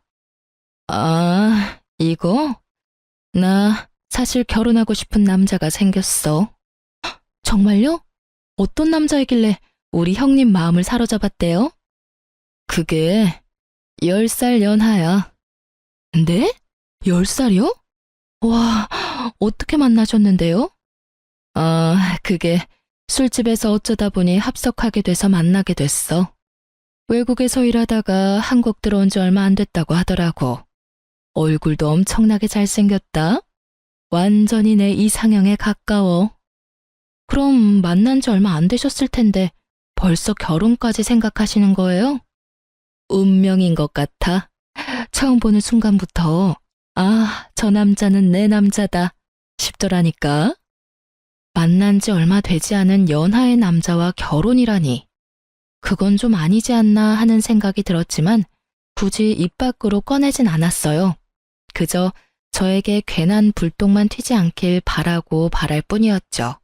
아, 이거? 나 사실 결혼하고 싶은 남자가 생겼어. 정말요? 어떤 남자이길래 우리 형님 마음을 사로잡았대요? 그게 10살 연하야. 네? 10살이요? 와, 어떻게 만나셨는데요? 아, 그게 술집에서 어쩌다 보니 합석하게 돼서 만나게 됐어. 외국에서 일하다가 한국 들어온 지 얼마 안 됐다고 하더라고. 얼굴도 엄청나게 잘생겼다. 완전히 내 이상형에 가까워. 그럼 만난 지 얼마 안 되셨을 텐데 벌써 결혼까지 생각하시는 거예요? 운명인 것 같아. 처음 보는 순간부터 아, 저 남자는 내 남자다 싶더라니까. 만난 지 얼마 되지 않은 연하의 남자와 결혼이라니. 그건 좀 아니지 않나 하는 생각이 들었지만 굳이 입 밖으로 꺼내진 않았어요. 그저 저에게 괜한 불똥만 튀지 않길 바라고 바랄 뿐이었죠.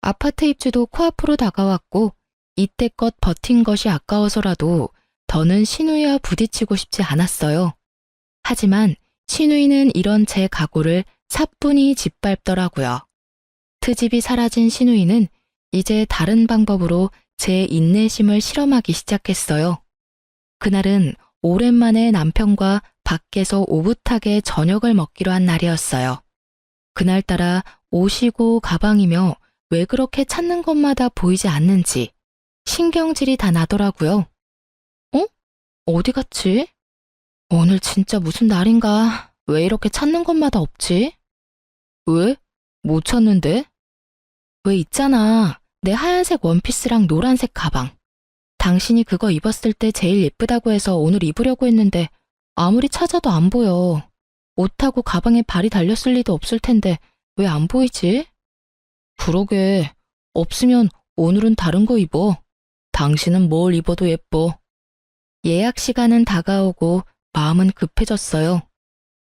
아파트 입주도 코앞으로 다가왔고 이때껏 버틴 것이 아까워서라도 더는 신우이와 부딪히고 싶지 않았어요. 하지만 신우이는 이런 제 각오를 사뿐히 짓밟더라고요. 트집이 사라진 신우이는 이제 다른 방법으로 제 인내심을 실험하기 시작했어요. 그날은 오랜만에 남편과 밖에서 오붓하게 저녁을 먹기로 한 날이었어요. 그날따라 옷이고 가방이며 왜 그렇게 찾는 것마다 보이지 않는지 신경질이 다 나더라고요. 어디 갔지? 오늘 진짜 무슨 날인가? 왜 이렇게 찾는 것마다 없지? 왜? 못 찾는데? 왜 있잖아. 내 하얀색 원피스랑 노란색 가방. 당신이 그거 입었을 때 제일 예쁘다고 해서 오늘 입으려고 했는데 아무리 찾아도 안 보여. 옷하고 가방에 발이 달렸을 리도 없을 텐데 왜 안 보이지? 그러게. 없으면 오늘은 다른 거 입어. 당신은 뭘 입어도 예뻐. 예약 시간은 다가오고 마음은 급해졌어요.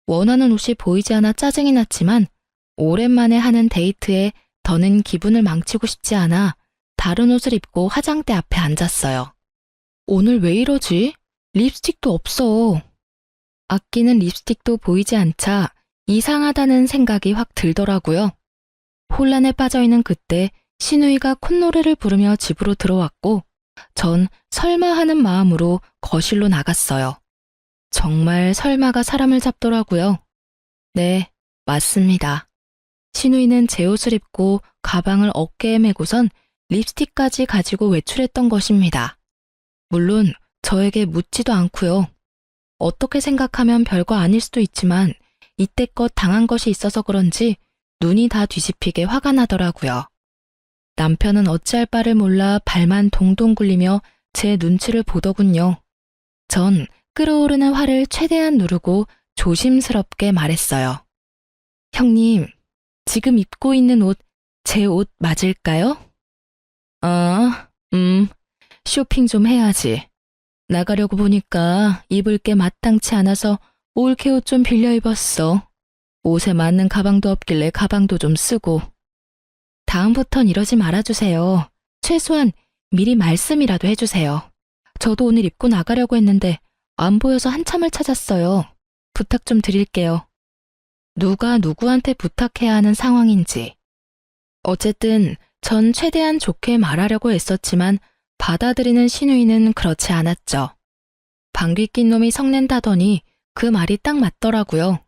원하는 옷이 보이지 않아 짜증이 났지만 오랜만에 하는 데이트에 더는 기분을 망치고 싶지 않아 다른 옷을 입고 화장대 앞에 앉았어요. 오늘 왜 이러지? 립스틱도 없어. 아끼는 립스틱도 보이지 않자 이상하다는 생각이 확 들더라고요. 혼란에 빠져있는 그때 신우이가 콧노래를 부르며 집으로 들어왔고 전 설마 하는 마음으로 거실로 나갔어요. 정말 설마가 사람을 잡더라고요. 네, 맞습니다. 신우이는 제 옷을 입고 가방을 어깨에 메고선 립스틱까지 가지고 외출했던 것입니다. 물론 저에게 묻지도 않고요. 어떻게 생각하면 별거 아닐 수도 있지만 이때껏 당한 것이 있어서 그런지 눈이 다 뒤집히게 화가 나더라고요. 남편은 어찌할 바를 몰라 발만 동동 굴리며 제 눈치를 보더군요. 전 끓어오르는 화를 최대한 누르고 조심스럽게 말했어요. 형님, 지금 입고 있는 옷, 제 옷 맞을까요? 쇼핑 좀 해야지. 나가려고 보니까 입을 게 마땅치 않아서 올케 옷 좀 빌려 입었어. 옷에 맞는 가방도 없길래 가방도 좀 쓰고. 다음부턴 이러지 말아주세요. 최소한 미리 말씀이라도 해주세요. 저도 오늘 입고 나가려고 했는데 안 보여서 한참을 찾았어요. 부탁 좀 드릴게요. 누가 누구한테 부탁해야 하는 상황인지. 어쨌든 전 최대한 좋게 말하려고 애썼지만 받아들이는 신우이는 그렇지 않았죠. 방귀 낀 놈이 성낸다더니 그 말이 딱 맞더라고요.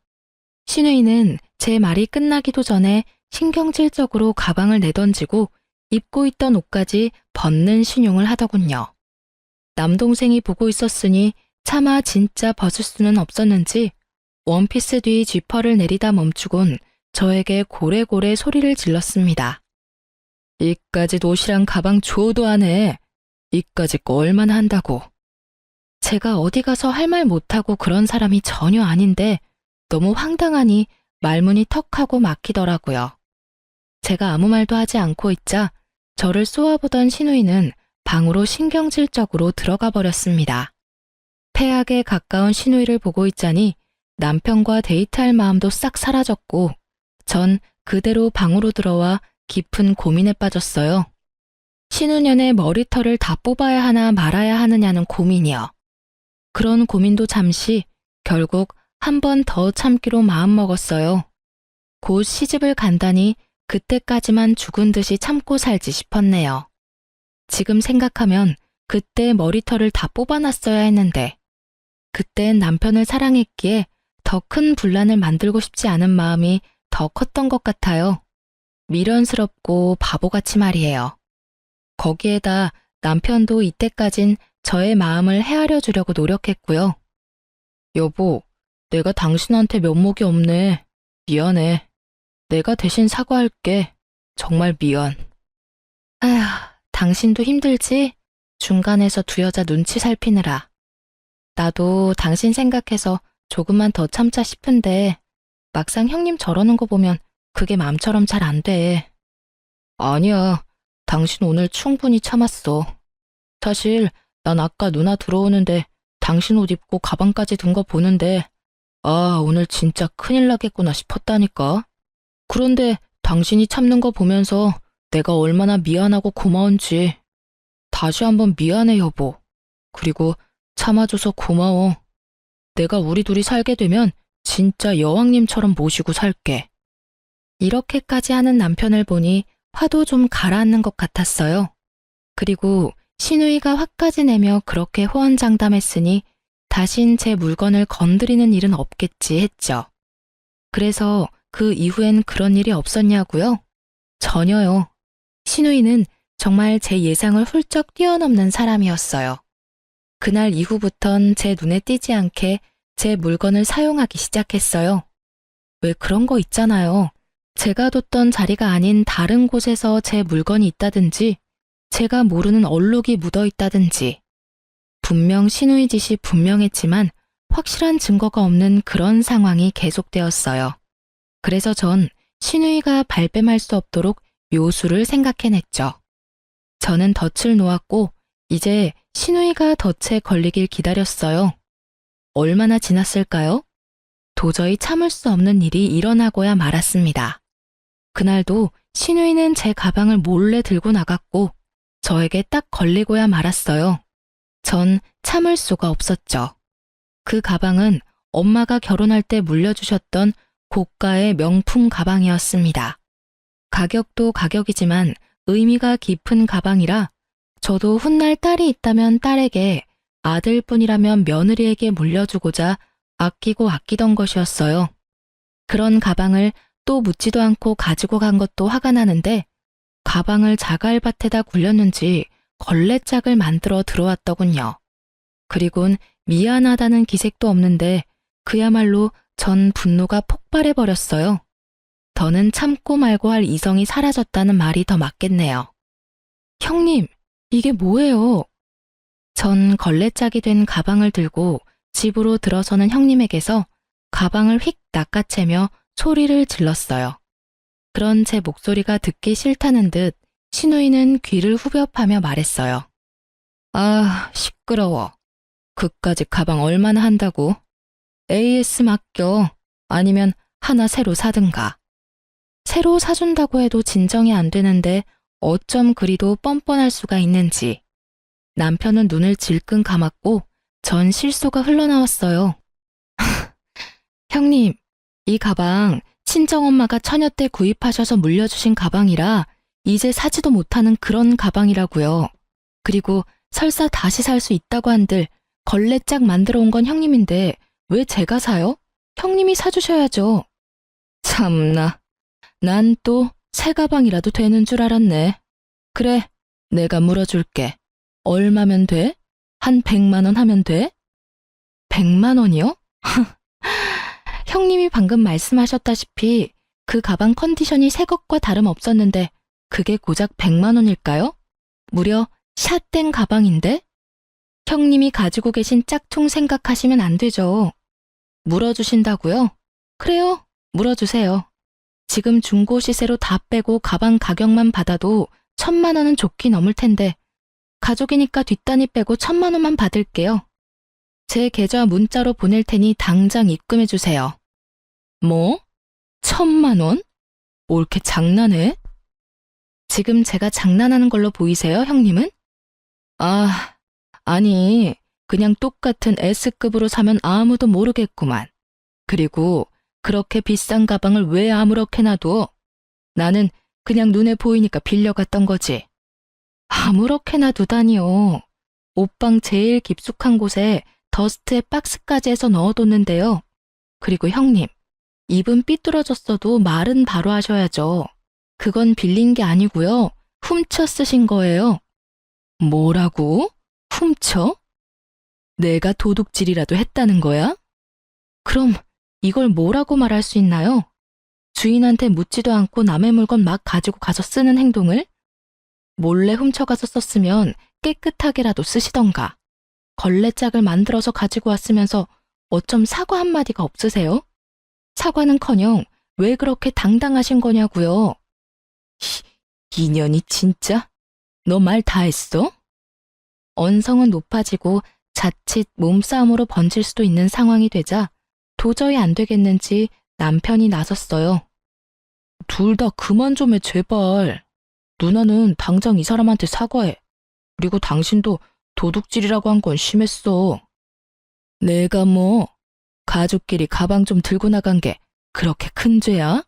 신우이는 제 말이 끝나기도 전에 신경질적으로 가방을 내던지고 입고 있던 옷까지 벗는 신용을 하더군요. 남동생이 보고 있었으니 차마 진짜 벗을 수는 없었는지 원피스 뒤 지퍼를 내리다 멈추곤 저에게 고래고래 소리를 질렀습니다. 이까짓 옷이랑 가방 줘도 안 해. 이까짓 거 얼마나 한다고. 제가 어디 가서 할 말 못하고 그런 사람이 전혀 아닌데 너무 황당하니 말문이 턱하고 막히더라고요. 제가 아무 말도 하지 않고 있자 저를 쏘아보던 신우이는 방으로 신경질적으로 들어가 버렸습니다. 폐악에 가까운 신우이를 보고 있자니 남편과 데이트할 마음도 싹 사라졌고 전 그대로 방으로 들어와 깊은 고민에 빠졌어요. 신우년의 머리털을 다 뽑아야 하나 말아야 하느냐는 고민이요. 그런 고민도 잠시 결국 한 번 더 참기로 마음먹었어요. 곧 시집을 간다니 그때까지만 죽은 듯이 참고 살지 싶었네요. 지금 생각하면 그때 머리털을 다 뽑아놨어야 했는데 그땐 남편을 사랑했기에 더 큰 분란을 만들고 싶지 않은 마음이 더 컸던 것 같아요. 미련스럽고 바보같이 말이에요. 거기에다 남편도 이때까진 저의 마음을 헤아려 주려고 노력했고요. 여보, 내가 당신한테 면목이 없네. 미안해. 내가 대신 사과할게. 정말 미안. 아휴, 당신도 힘들지? 중간에서 두 여자 눈치 살피느라. 나도 당신 생각해서 조금만 더 참자 싶은데 막상 형님 저러는 거 보면 그게 마음처럼 잘 안 돼. 아니야. 당신 오늘 충분히 참았어. 사실 난 아까 누나 들어오는데 당신 옷 입고 가방까지 든 거 보는데 아, 오늘 진짜 큰일 나겠구나 싶었다니까. 그런데 당신이 참는 거 보면서 내가 얼마나 미안하고 고마운지. 다시 한번 미안해, 여보. 그리고 참아줘서 고마워. 내가 우리 둘이 살게 되면 진짜 여왕님처럼 모시고 살게. 이렇게까지 하는 남편을 보니 화도 좀 가라앉는 것 같았어요. 그리고 시누이가 화까지 내며 그렇게 호언장담했으니 다신 제 물건을 건드리는 일은 없겠지 했죠. 그래서 그 이후엔 그런 일이 없었냐고요? 전혀요. 시누이는 정말 제 예상을 훌쩍 뛰어넘는 사람이었어요. 그날 이후부턴 제 눈에 띄지 않게 제 물건을 사용하기 시작했어요. 왜 그런 거 있잖아요. 제가 뒀던 자리가 아닌 다른 곳에서 제 물건이 있다든지 제가 모르는 얼룩이 묻어 있다든지 분명 시누이 짓이 분명했지만 확실한 증거가 없는 그런 상황이 계속되었어요. 그래서 전 시누이가 발뺌할 수 없도록 묘수를 생각해냈죠. 저는 덫을 놓았고 이제 시누이가 덫에 걸리길 기다렸어요. 얼마나 지났을까요? 도저히 참을 수 없는 일이 일어나고야 말았습니다. 그날도 시누이는 제 가방을 몰래 들고 나갔고 저에게 딱 걸리고야 말았어요. 전 참을 수가 없었죠. 그 가방은 엄마가 결혼할 때 물려주셨던 고가의 명품 가방이었습니다. 가격도 가격이지만 의미가 깊은 가방이라 저도 훗날 딸이 있다면 딸에게, 아들뿐이라면 며느리에게 물려주고자 아끼고 아끼던 것이었어요. 그런 가방을 또 묻지도 않고 가지고 간 것도 화가 나는데 가방을 자갈밭에다 굴렸는지 걸레짝을 만들어 들어왔더군요. 그리곤 미안하다는 기색도 없는데 그야말로 전 분노가 폭발해버렸어요. 더는 참고 말고 할 이성이 사라졌다는 말이 더 맞겠네요. 형님, 이게 뭐예요? 전 걸레짝이 된 가방을 들고 집으로 들어서는 형님에게서 가방을 휙 낚아채며 소리를 질렀어요. 그런 제 목소리가 듣기 싫다는 듯 시누이는 귀를 후벼파며 말했어요. 아, 시끄러워. 그까짓 가방 얼마나 한다고? AS 맡겨. 아니면 하나 새로 사든가. 새로 사준다고 해도 진정이 안 되는데 어쩜 그리도 뻔뻔할 수가 있는지. 남편은 눈을 질끈 감았고 전 실소가 흘러나왔어요. 형님, 이 가방 친정엄마가 처녀 때 구입하셔서 물려주신 가방이라 이제 사지도 못하는 그런 가방이라고요. 그리고 설사 다시 살 수 있다고 한들 걸레짝 만들어 온 건 형님인데 왜 제가 사요? 형님이 사주셔야죠. 참나, 난 또 새 가방이라도 되는 줄 알았네. 그래, 내가 물어줄게. 얼마면 돼? 한 100만 원 하면 돼? 100만 원이요? 형님이 방금 말씀하셨다시피 그 가방 컨디션이 새 것과 다름없었는데 그게 고작 100만 원일까요? 무려 샷된 가방인데? 형님이 가지고 계신 짝퉁 생각하시면 안 되죠. 물어주신다고요? 그래요, 물어주세요. 지금 중고 시세로 다 빼고 가방 가격만 받아도 1000만 원은 좋게 넘을 텐데 가족이니까 뒷단위 빼고 1000만 원만 받을게요. 제 계좌 문자로 보낼 테니 당장 입금해 주세요. 뭐? 1000만 원? 뭐 이렇게 장난해? 지금 제가 장난하는 걸로 보이세요, 형님은? 아, 아니, 그냥 똑같은 S급으로 사면 아무도 모르겠구만. 그리고 그렇게 비싼 가방을 왜 아무렇게나 둬? 나는 그냥 눈에 보이니까 빌려갔던 거지. 아무렇게나 두다니요. 옷방 제일 깊숙한 곳에 더스트에 박스까지 해서 넣어뒀는데요. 그리고 형님, 입은 삐뚤어졌어도 말은 바로 하셔야죠. 그건 빌린 게 아니고요. 훔쳐 쓰신 거예요. 뭐라고? 훔쳐? 내가 도둑질이라도 했다는 거야? 그럼 이걸 뭐라고 말할 수 있나요? 주인한테 묻지도 않고 남의 물건 막 가지고 가서 쓰는 행동을? 몰래 훔쳐가서 썼으면 깨끗하게라도 쓰시던가. 걸레짝을 만들어서 가지고 왔으면서 어쩜 사과 한마디가 없으세요? 사과는커녕 왜 그렇게 당당하신 거냐고요. 이년이 진짜? 너 말 다 했어? 언성은 높아지고 자칫 몸싸움으로 번질 수도 있는 상황이 되자 도저히 안 되겠는지 남편이 나섰어요. 둘 다 그만 좀 해, 제발. 누나는 당장 이 사람한테 사과해. 그리고 당신도 도둑질이라고 한 건 심했어. 내가 뭐 가족끼리 가방 좀 들고 나간 게 그렇게 큰 죄야?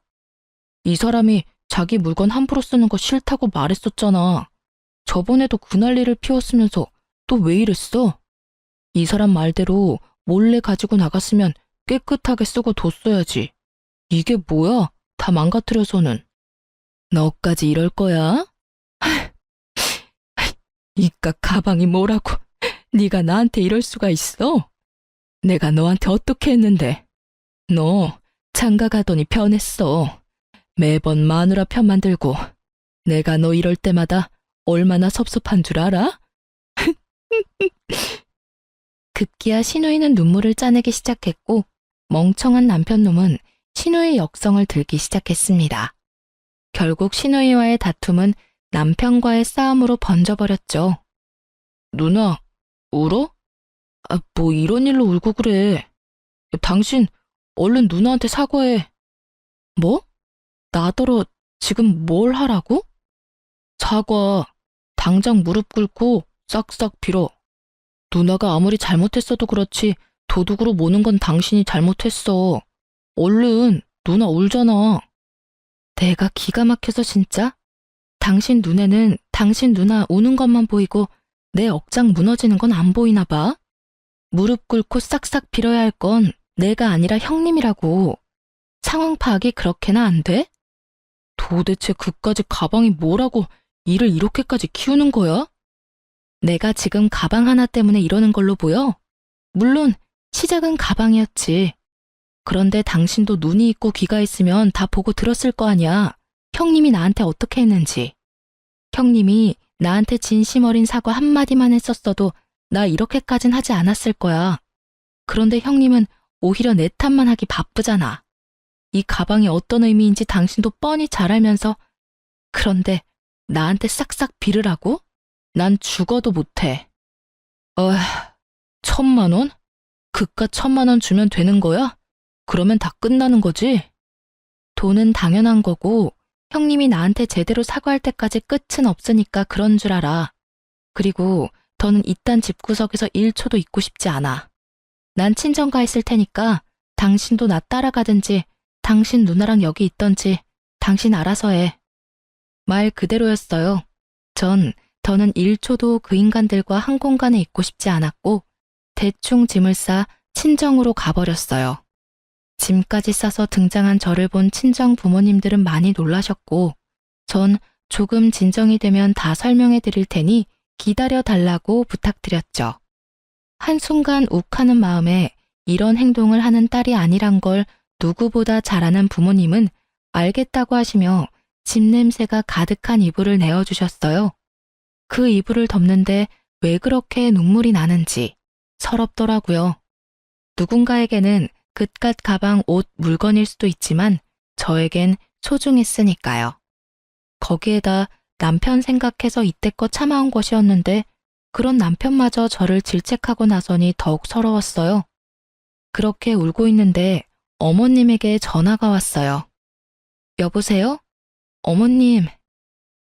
이 사람이 자기 물건 함부로 쓰는 거 싫다고 말했었잖아. 저번에도 그 난리를 피웠으면서 또 왜 이랬어? 이 사람 말대로 몰래 가지고 나갔으면 깨끗하게 쓰고 뒀어야지. 이게 뭐야? 다 망가뜨려서는. 너까지 이럴 거야? 이깟 가방이 뭐라고 네가 나한테 이럴 수가 있어? 내가 너한테 어떻게 했는데? 너 장가 가더니 변했어. 매번 마누라 편만 들고 내가 너 이럴 때마다 얼마나 섭섭한 줄 알아? 급기야 신우이는 눈물을 짜내기 시작했고 멍청한 남편놈은 신우이의 역성을 들기 시작했습니다. 결국 신우이와의 다툼은 남편과의 싸움으로 번져버렸죠. 누나, 울어? 뭐 이런 일로 울고 그래. 당신 얼른 누나한테 사과해. 뭐? 나더러 지금 뭘 하라고? 사과, 당장 무릎 꿇고 싹싹 빌어. 누나가 아무리 잘못했어도 그렇지 도둑으로 모는 건 당신이 잘못했어. 얼른, 누나 울잖아. 내가 기가 막혀서 진짜? 당신 눈에는 당신 누나 우는 것만 보이고 내 억장 무너지는 건 안 보이나 봐? 무릎 꿇고 싹싹 빌어야 할 건 내가 아니라 형님이라고. 상황 파악이 그렇게나 안 돼? 도대체 그까짓 가방이 뭐라고 일을 이렇게까지 키우는 거야? 내가 지금 가방 하나 때문에 이러는 걸로 보여? 물론 시작은 가방이었지. 그런데 당신도 눈이 있고 귀가 있으면 다 보고 들었을 거 아니야. 형님이 나한테 어떻게 했는지. 형님이 나한테 진심 어린 사과 한마디만 했었어도 나 이렇게까진 하지 않았을 거야. 그런데 형님은 오히려 내 탓만 하기 바쁘잖아. 이 가방이 어떤 의미인지 당신도 뻔히 잘 알면서 그런데 나한테 싹싹 빌으라고? 난 죽어도 못해. 1,000만 원? 그깟 1,000만 원 주면 되는 거야? 그러면 다 끝나는 거지? 돈은 당연한 거고 형님이 나한테 제대로 사과할 때까지 끝은 없으니까 그런 줄 알아. 그리고 더는 이딴 집구석에서 1초도 있고 싶지 않아. 난 친정가 있을 테니까 당신도 나 따라가든지 당신 누나랑 여기 있던지 당신 알아서 해. 말 그대로였어요. 더는 1초도 그 인간들과 한 공간에 있고 싶지 않았고 대충 짐을 싸 친정으로 가버렸어요. 짐까지 싸서 등장한 저를 본 친정 부모님들은 많이 놀라셨고 전 조금 진정이 되면 다 설명해 드릴 테니 기다려 달라고 부탁드렸죠. 한순간 욱하는 마음에 이런 행동을 하는 딸이 아니란 걸 누구보다 잘 아는 부모님은 알겠다고 하시며 집 냄새가 가득한 이불을 내어주셨어요. 그 이불을 덮는데 왜 그렇게 눈물이 나는지 서럽더라고요. 누군가에게는 그깟 가방, 옷, 물건일 수도 있지만 저에겐 소중했으니까요. 거기에다 남편 생각해서 이때껏 참아온 것이었는데 그런 남편마저 저를 질책하고 나서니 더욱 서러웠어요. 그렇게 울고 있는데 어머님에게 전화가 왔어요. 여보세요? 어머님.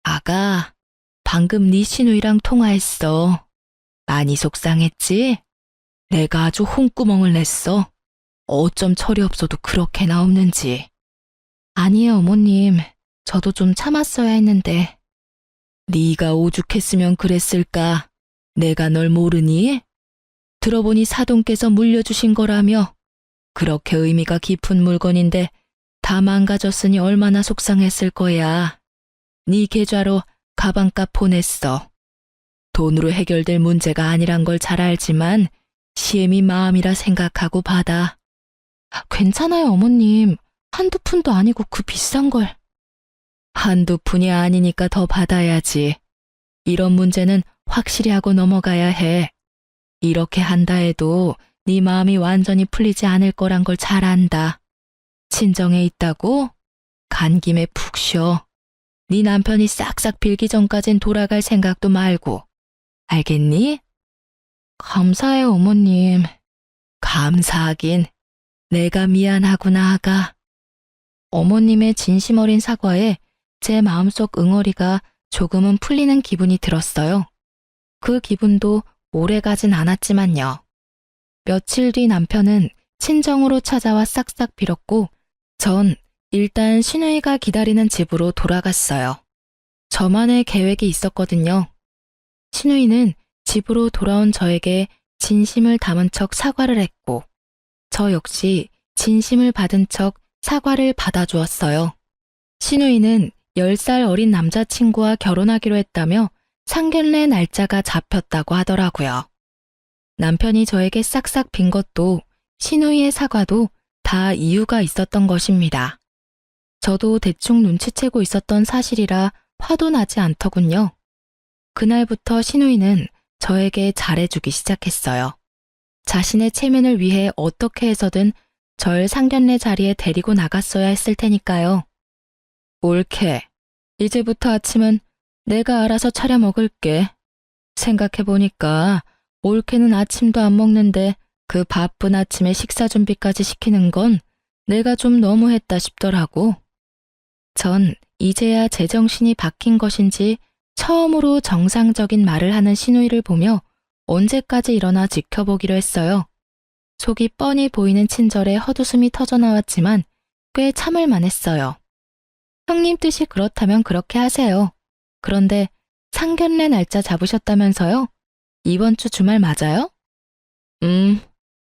아가, 방금 네 시누이랑 통화했어. 많이 속상했지? 내가 아주 홍구멍을 냈어. 어쩜 철이 없어도 그렇게나 없는지. 아니에요, 어머님. 저도 좀 참았어야 했는데. 네가 오죽했으면 그랬을까? 내가 널 모르니? 들어보니 사돈께서 물려주신 거라며. 그렇게 의미가 깊은 물건인데 다 망가졌으니 얼마나 속상했을 거야. 네 계좌로 가방값 보냈어. 돈으로 해결될 문제가 아니란 걸 잘 알지만 시엠이 마음이라 생각하고 받아. 괜찮아요, 어머님. 한두 푼도 아니고 그 비싼 걸. 한두 푼이 아니니까 더 받아야지. 이런 문제는 확실히 하고 넘어가야 해. 이렇게 한다 해도 네 마음이 완전히 풀리지 않을 거란 걸 잘 안다. 친정에 있다고? 간 김에 푹 쉬어. 네 남편이 싹싹 빌기 전까진 돌아갈 생각도 말고. 알겠니? 감사해요, 어머님. 감사하긴. 내가 미안하구나, 아가. 어머님의 진심 어린 사과에 제 마음속 응어리가 조금은 풀리는 기분이 들었어요. 그 기분도 오래 가진 않았지만요. 며칠 뒤 남편은 친정으로 찾아와 싹싹 빌었고, 전 일단 신우이가 기다리는 집으로 돌아갔어요. 저만의 계획이 있었거든요. 신우이는 집으로 돌아온 저에게 진심을 담은 척 사과를 했고, 저 역시 진심을 받은 척 사과를 받아주었어요. 신우이는 10살 어린 남자친구와 결혼하기로 했다며 상견례 날짜가 잡혔다고 하더라고요. 남편이 저에게 싹싹 빈 것도 신우이의 사과도 다 이유가 있었던 것입니다. 저도 대충 눈치채고 있었던 사실이라 화도 나지 않더군요. 그날부터 신우이는 저에게 잘해주기 시작했어요. 자신의 체면을 위해 어떻게 해서든 절 상견례 자리에 데리고 나갔어야 했을 테니까요. 옳게. 이제부터 아침은 내가 알아서 차려 먹을게. 생각해보니까 옳게는 아침도 안 먹는데 그 바쁜 아침에 식사 준비까지 시키는 건 내가 좀 너무했다 싶더라고. 전 이제야 제정신이 바뀐 것인지 처음으로 정상적인 말을 하는 신우이를 보며 언제까지 일어나 지켜보기로 했어요. 속이 뻔히 보이는 친절에 헛웃음이 터져나왔지만 꽤 참을 만했어요. 형님 뜻이 그렇다면 그렇게 하세요. 그런데 상견례 날짜 잡으셨다면서요? 이번 주 주말 맞아요?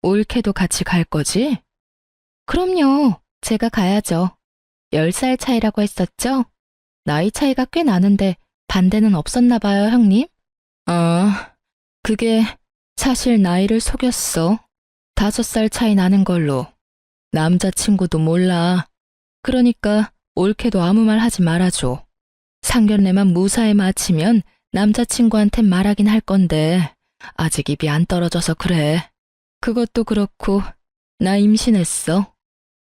옳게도 같이 갈 거지? 그럼요. 제가 가야죠. 10살 차이라고 했었죠? 나이 차이가 꽤 나는데 반대는 없었나 봐요, 형님? 아, 그게 사실 나이를 속였어. 5살 차이 나는 걸로. 남자친구도 몰라. 그러니까 옳게도 아무 말 하지 말아줘. 상견례만 무사히 마치면 남자친구한텐 말하긴 할 건데 아직 입이 안 떨어져서 그래. 그것도 그렇고 나 임신했어.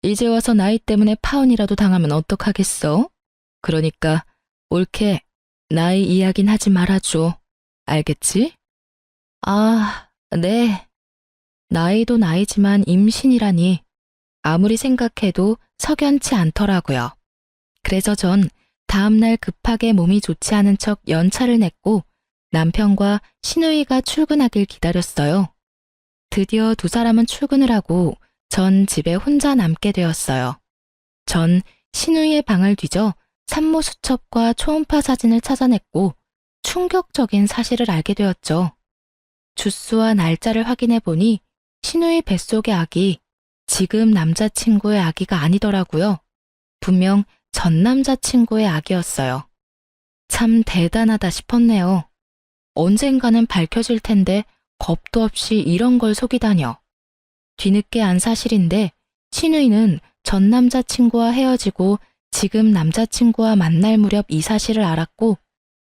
이제 와서 나이 때문에 파혼이라도 당하면 어떡하겠어? 그러니까 옳게 나이 이야긴 하지 말아줘. 알겠지? 아, 네. 나이도 나이지만 임신이라니 아무리 생각해도 석연치 않더라고요. 그래서 전 다음날 급하게 몸이 좋지 않은 척 연차를 냈고 남편과 신우이가 출근하길 기다렸어요. 드디어 두 사람은 출근을 하고 전 집에 혼자 남게 되었어요. 전 신우이의 방을 뒤져 산모 수첩과 초음파 사진을 찾아냈고 충격적인 사실을 알게 되었죠. 주수와 날짜를 확인해 보니 신우이 뱃속의 아기, 지금 남자친구의 아기가 아니더라고요. 분명 전 남자친구의 아기였어요. 참 대단하다 싶었네요. 언젠가는 밝혀질 텐데 겁도 없이 이런 걸 속이다녀. 뒤늦게 안 사실인데 신우이는 전 남자친구와 헤어지고 지금 남자친구와 만날 무렵 이 사실을 알았고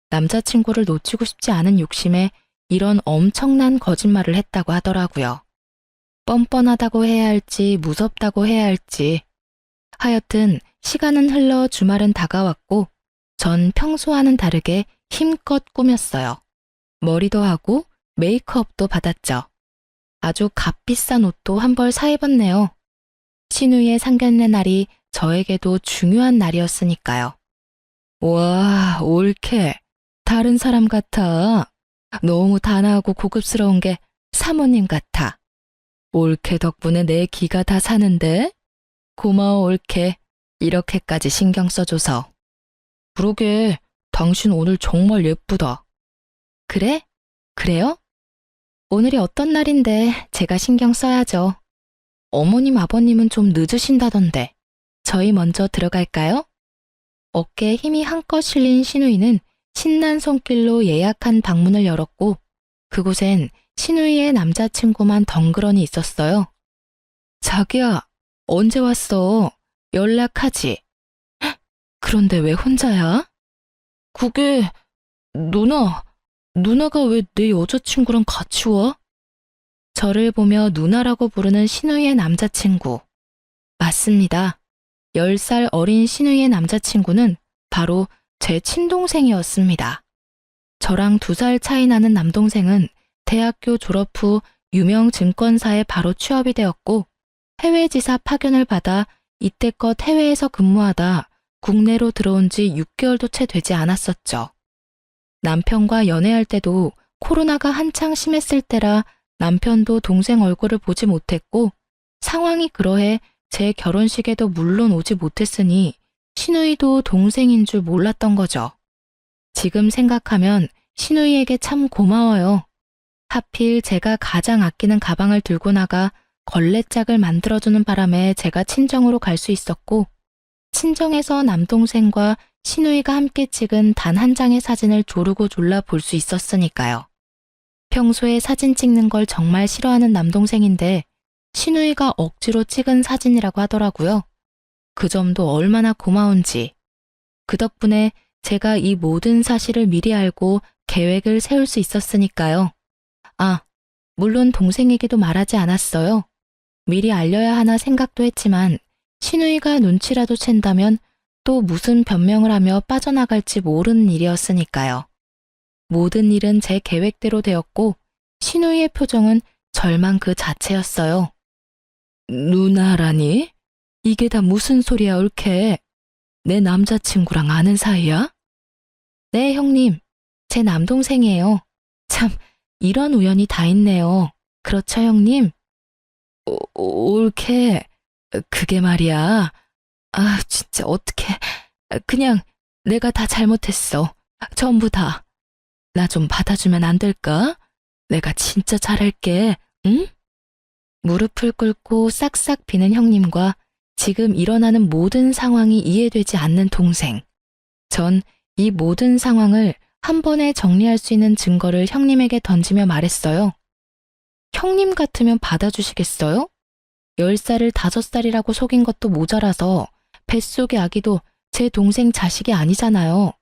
남자친구를 놓치고 싶지 않은 욕심에 이런 엄청난 거짓말을 했다고 하더라고요. 뻔뻔하다고 해야 할지 무섭다고 해야 할지 하여튼 시간은 흘러 주말은 다가왔고 전 평소와는 다르게 힘껏 꾸몄어요. 머리도 하고 메이크업도 받았죠. 아주 값비싼 옷도 한 벌 사 입었네요. 신우이의 상견례 날이 저에게도 중요한 날이었으니까요. 와, 옳게. 다른 사람 같아. 너무 단아하고 고급스러운 게 사모님 같아. 옳게 덕분에 내 기가 다 사는데? 고마워, 옳게. 이렇게까지 신경 써줘서. 그러게, 당신 오늘 정말 예쁘다. 그래? 그래요? 오늘이 어떤 날인데 제가 신경 써야죠. 어머님, 아버님은 좀 늦으신다던데. 저희 먼저 들어갈까요? 어깨에 힘이 한껏 실린 신우이는 신난 손길로 예약한 방문을 열었고 그곳엔 신우이의 남자친구만 덩그러니 있었어요. 자기야, 언제 왔어? 연락하지. 헉, 그런데 왜 혼자야? 그게 누나가 왜 내 여자친구랑 같이 와? 저를 보며 누나라고 부르는 신우이의 남자친구. 맞습니다. 10살 어린 신우이의 남자친구는 바로 제 친동생이었습니다. 저랑 2살 차이 나는 남동생은 대학교 졸업 후 유명 증권사에 바로 취업이 되었고 해외 지사 파견을 받아 이때껏 해외에서 근무하다 국내로 들어온 지 6개월도 채 되지 않았었죠. 남편과 연애할 때도 코로나가 한창 심했을 때라 남편도 동생 얼굴을 보지 못했고 상황이 그러해 제 결혼식에도 물론 오지 못했으니 시누이도 동생인 줄 몰랐던 거죠. 지금 생각하면 시누이에게 참 고마워요. 하필 제가 가장 아끼는 가방을 들고 나가 걸레짝을 만들어주는 바람에 제가 친정으로 갈 수 있었고 친정에서 남동생과 시누이가 함께 찍은 단 한 장의 사진을 조르고 졸라 볼 수 있었으니까요. 평소에 사진 찍는 걸 정말 싫어하는 남동생인데 시누이가 억지로 찍은 사진이라고 하더라고요. 그 점도 얼마나 고마운지. 그 덕분에 제가 이 모든 사실을 미리 알고 계획을 세울 수 있었으니까요. 아, 물론 동생에게도 말하지 않았어요. 미리 알려야 하나 생각도 했지만 시누이가 눈치라도 챈다면 또 무슨 변명을 하며 빠져나갈지 모르는 일이었으니까요. 모든 일은 제 계획대로 되었고 시누이의 표정은 절망 그 자체였어요. 누나라니? 이게 다 무슨 소리야 옳게? 내 남자친구랑 아는 사이야? 네, 형님. 제 남동생이에요. 참, 이런 우연이 다 있네요. 그렇죠, 형님? 옳게. 그게 말이야. 아, 진짜 어떡해. 그냥 내가 다 잘못했어. 전부 다. 나 좀 받아주면 안 될까? 내가 진짜 잘할게, 응? 무릎을 꿇고 싹싹 비는 형님과 지금 일어나는 모든 상황이 이해되지 않는 동생. 전 이 모든 상황을 한 번에 정리할 수 있는 증거를 형님에게 던지며 말했어요. 형님 같으면 받아주시겠어요? 10살을 5살이라고 속인 것도 모자라서 뱃속의 아기도 제 동생 자식이 아니잖아요.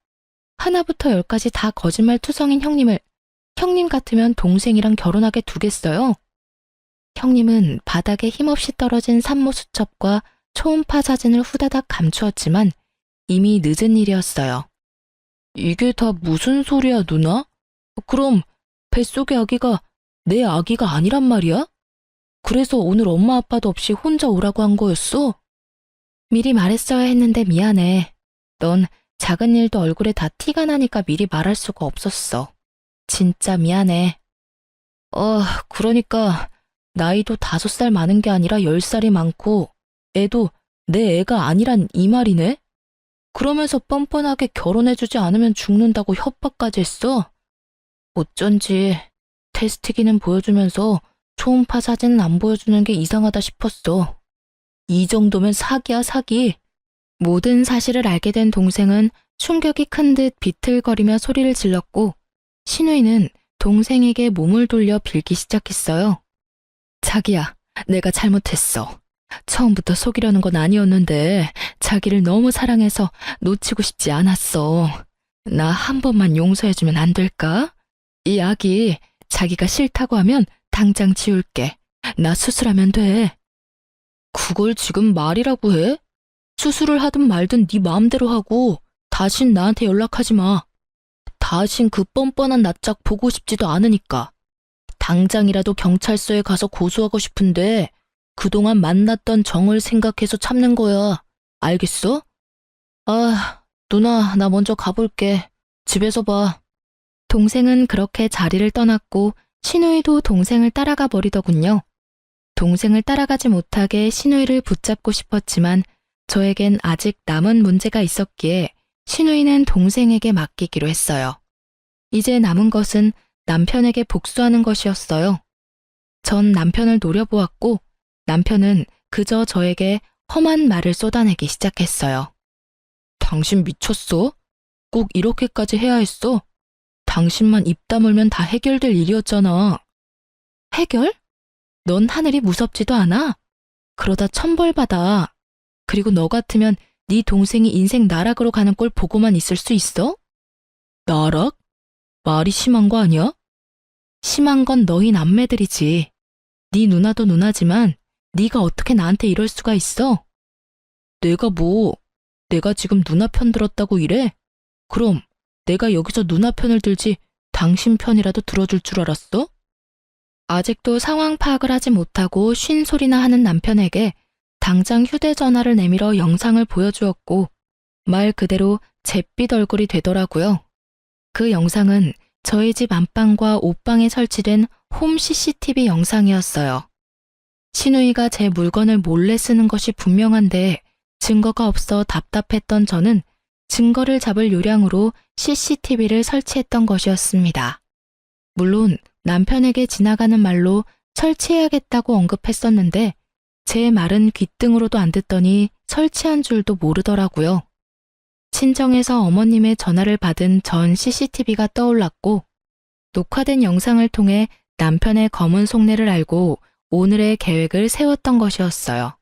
하나부터 10까지 다 거짓말 투성인 형님을 형님 같으면 동생이랑 결혼하게 두겠어요? 형님은 바닥에 힘없이 떨어진 산모 수첩과 초음파 사진을 후다닥 감추었지만 이미 늦은 일이었어요. 이게 다 무슨 소리야, 누나? 그럼 뱃속의 아기가 내 아기가 아니란 말이야? 그래서 오늘 엄마 아빠도 없이 혼자 오라고 한 거였어? 미리 말했어야 했는데 미안해. 넌 작은 일도 얼굴에 다 티가 나니까 미리 말할 수가 없었어. 진짜 미안해. 그러니까 나이도 5살 많은 게 아니라 10살이 많고 애도 내 애가 아니란 이 말이네? 그러면서 뻔뻔하게 결혼해주지 않으면 죽는다고 협박까지 했어? 어쩐지 테스트기는 보여주면서 초음파 사진은 안 보여주는 게 이상하다 싶었어. 이 정도면 사기야, 사기. 모든 사실을 알게 된 동생은 충격이 큰 듯 비틀거리며 소리를 질렀고 시누이는 동생에게 몸을 돌려 빌기 시작했어요. 자기야, 내가 잘못했어. 처음부터 속이려는 건 아니었는데 자기를 너무 사랑해서 놓치고 싶지 않았어. 나 한 번만 용서해주면 안 될까? 이 아기 자기가 싫다고 하면 당장 지울게. 나 수술하면 돼. 그걸 지금 말이라고 해? 수술을 하든 말든 네 마음대로 하고 다신 나한테 연락하지 마. 다신 그 뻔뻔한 낯짝 보고 싶지도 않으니까. 당장이라도 경찰서에 가서 고소하고 싶은데 그동안 만났던 정을 생각해서 참는 거야. 알겠어? 아, 누나, 나 먼저 가볼게. 집에서 봐. 동생은 그렇게 자리를 떠났고 시누이도 동생을 따라가 버리더군요. 동생을 따라가지 못하게 시누이를 붙잡고 싶었지만 저에겐 아직 남은 문제가 있었기에 시누이는 동생에게 맡기기로 했어요. 이제 남은 것은 남편에게 복수하는 것이었어요. 전 남편을 노려보았고 남편은 그저 저에게 험한 말을 쏟아내기 시작했어요. 당신 미쳤어? 꼭 이렇게까지 해야 했어? 당신만 입 다물면 다 해결될 일이었잖아. 해결? 넌 하늘이 무섭지도 않아? 그러다 천벌받아. 그리고 너 같으면 네 동생이 인생 나락으로 가는 꼴 보고만 있을 수 있어? 나락? 말이 심한 거 아니야? 심한 건 너희 남매들이지. 네 누나도 누나지만 네가 어떻게 나한테 이럴 수가 있어? 내가 지금 누나 편 들었다고 이래? 그럼 내가 여기서 누나 편을 들지 당신 편이라도 들어줄 줄 알았어? 아직도 상황 파악을 하지 못하고 쉰 소리나 하는 남편에게 당장 휴대전화를 내밀어 영상을 보여주었고 말 그대로 잿빛 얼굴이 되더라고요. 그 영상은 저희 집 안방과 옷방에 설치된 홈 CCTV 영상이었어요. 신우이가 제 물건을 몰래 쓰는 것이 분명한데 증거가 없어 답답했던 저는 증거를 잡을 요량으로 CCTV를 설치했던 것이었습니다. 물론 남편에게 지나가는 말로 설치해야겠다고 언급했었는데 제 말은 귓등으로도 안 듣더니 설치한 줄도 모르더라고요. 친정에서 어머님의 전화를 받은 전 CCTV가 떠올랐고 녹화된 영상을 통해 남편의 검은 속내를 알고 오늘의 계획을 세웠던 것이었어요.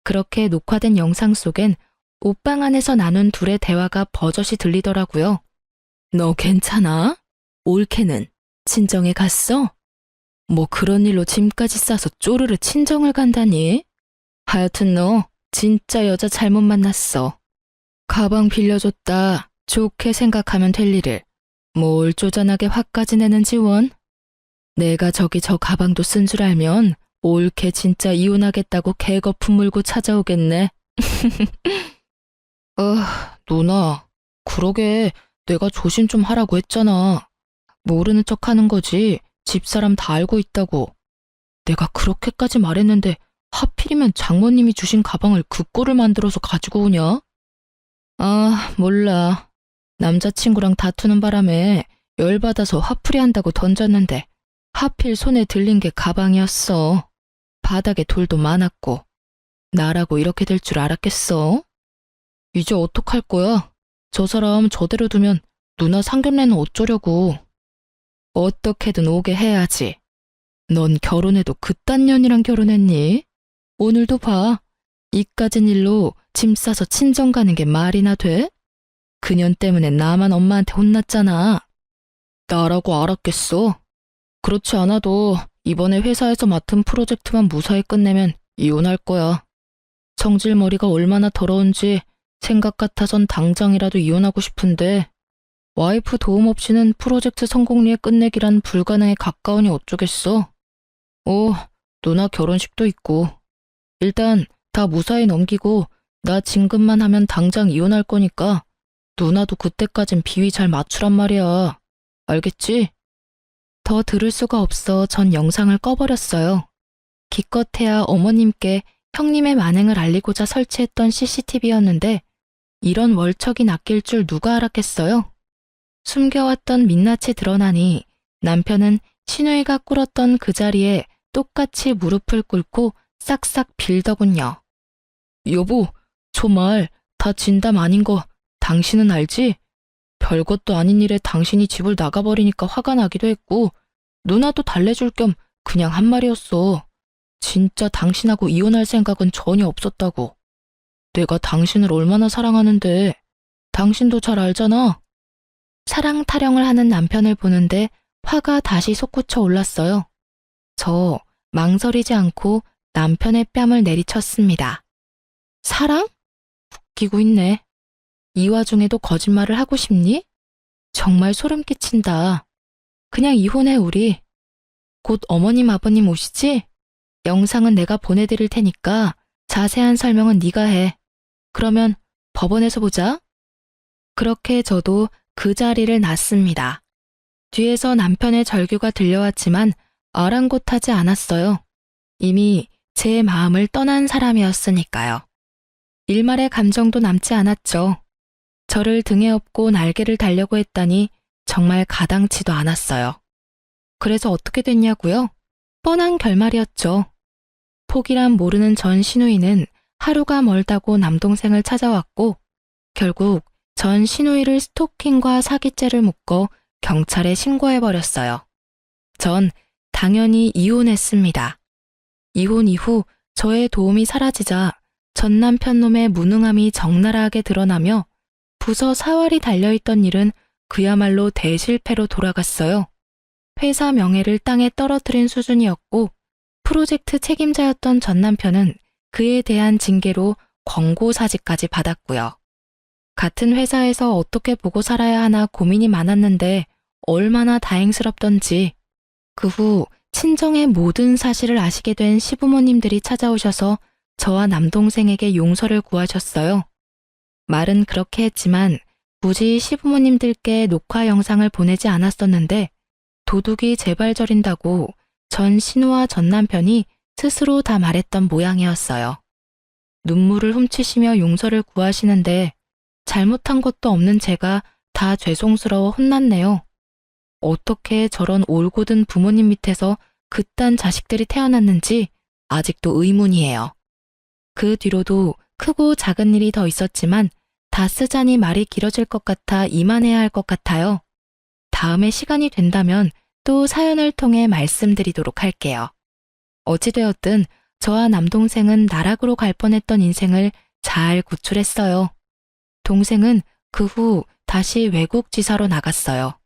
그렇게 녹화된 영상 속엔 옷방 안에서 나눈 둘의 대화가 버젓이 들리더라고요. 너 괜찮아? 올케는 친정에 갔어? 뭐 그런 일로 짐까지 싸서 쪼르르 친정을 간다니? 하여튼 너 진짜 여자 잘못 만났어. 가방 빌려줬다. 좋게 생각하면 될 일을 뭘 쪼잔하게 화까지 내는 지원? 내가 저기 저 가방도 쓴 줄 알면 올케 진짜 이혼하겠다고 개거품 물고 찾아오겠네. 누나, 그러게 내가 조심 좀 하라고 했잖아. 모르는 척 하는 거지. 집사람 다 알고 있다고. 내가 그렇게까지 말했는데 하필이면 장모님이 주신 가방을 그 꼴을 만들어서 가지고 오냐? 아, 몰라. 남자친구랑 다투는 바람에 열받아서 화풀이 한다고 던졌는데 하필 손에 들린 게 가방이었어. 바닥에 돌도 많았고. 나라고 이렇게 될 줄 알았겠어? 이제 어떡할 거야? 저 사람 저대로 두면 누나 상견례는 어쩌려고. 어떻게든 오게 해야지. 넌 결혼해도 그딴 년이랑 결혼했니? 오늘도 봐. 이까진 일로 짐 싸서 친정 가는 게 말이나 돼? 그년 때문에 나만 엄마한테 혼났잖아. 나라고 알았겠어. 그렇지 않아도 이번에 회사에서 맡은 프로젝트만 무사히 끝내면 이혼할 거야. 성질머리가 얼마나 더러운지 생각 같아선 당장이라도 이혼하고 싶은데 와이프 도움 없이는 프로젝트 성공리에 끝내기란 불가능에 가까우니 어쩌겠어. 누나 결혼식도 있고. 일단 다 무사히 넘기고 나 진급만 하면 당장 이혼할 거니까 누나도 그때까진 비위 잘 맞추란 말이야. 알겠지? 더 들을 수가 없어 전 영상을 꺼버렸어요. 기껏해야 어머님께 형님의 만행을 알리고자 설치했던 CCTV였는데 이런 월척이 낚일 줄 누가 알았겠어요? 숨겨왔던 민낯이 드러나니 남편은 신우이가 꿇었던 그 자리에 똑같이 무릎을 꿇고 싹싹 빌더군요. 여보, 저 말 다 진담 아닌 거 당신은 알지? 별것도 아닌 일에 당신이 집을 나가버리니까 화가 나기도 했고 누나도 달래줄 겸 그냥 한 말이었어. 진짜 당신하고 이혼할 생각은 전혀 없었다고. 내가 당신을 얼마나 사랑하는데 당신도 잘 알잖아. 사랑 타령을 하는 남편을 보는데 화가 다시 솟구쳐 올랐어요. 저 망설이지 않고 남편의 뺨을 내리쳤습니다. 사랑? 웃기고 있네. 이 와중에도 거짓말을 하고 싶니? 정말 소름 끼친다. 그냥 이혼해 우리. 곧 어머님 아버님 오시지? 영상은 내가 보내드릴 테니까 자세한 설명은 네가 해. 그러면 법원에서 보자. 그렇게 저도 그 자리를 났습니다. 뒤에서 남편의 절규가 들려왔지만 아랑곳하지 않았어요. 이미 제 마음을 떠난 사람이었으니까요. 일말의 감정도 남지 않았죠. 저를 등에 업고 날개를 달려고 했다니 정말 가당치도 않았어요. 그래서 어떻게 됐냐고요? 뻔한 결말이었죠. 폭이란 모르는 전 시누이는 하루가 멀다고 남동생을 찾아왔고 결국 전 시누이를 스토킹과 사기죄를 묶어 경찰에 신고해버렸어요. 전 당연히 이혼했습니다. 이혼 이후 저의 도움이 사라지자 전 남편 놈의 무능함이 적나라하게 드러나며 부서 사활이 달려있던 일은 그야말로 대실패로 돌아갔어요. 회사 명예를 땅에 떨어뜨린 수준이었고 프로젝트 책임자였던 전 남편은 그에 대한 징계로 권고사직까지 받았고요. 같은 회사에서 어떻게 보고 살아야 하나 고민이 많았는데 얼마나 다행스럽던지. 그 후 친정의 모든 사실을 아시게 된 시부모님들이 찾아오셔서 저와 남동생에게 용서를 구하셨어요. 말은 그렇게 했지만 굳이 시부모님들께 녹화 영상을 보내지 않았었는데 도둑이 제발 저린다고 전 신우와 전 남편이 스스로 다 말했던 모양이었어요. 눈물을 훔치시며 용서를 구하시는데 잘못한 것도 없는 제가 다 죄송스러워 혼났네요. 어떻게 저런 올곧은 부모님 밑에서 그딴 자식들이 태어났는지 아직도 의문이에요. 그 뒤로도 크고 작은 일이 더 있었지만 다 쓰자니 말이 길어질 것 같아 이만해야 할 것 같아요. 다음에 시간이 된다면 또 사연을 통해 말씀드리도록 할게요. 어찌되었든 저와 남동생은 나락으로 갈 뻔했던 인생을 잘 구출했어요. 동생은 그 후 다시 외국 지사로 나갔어요.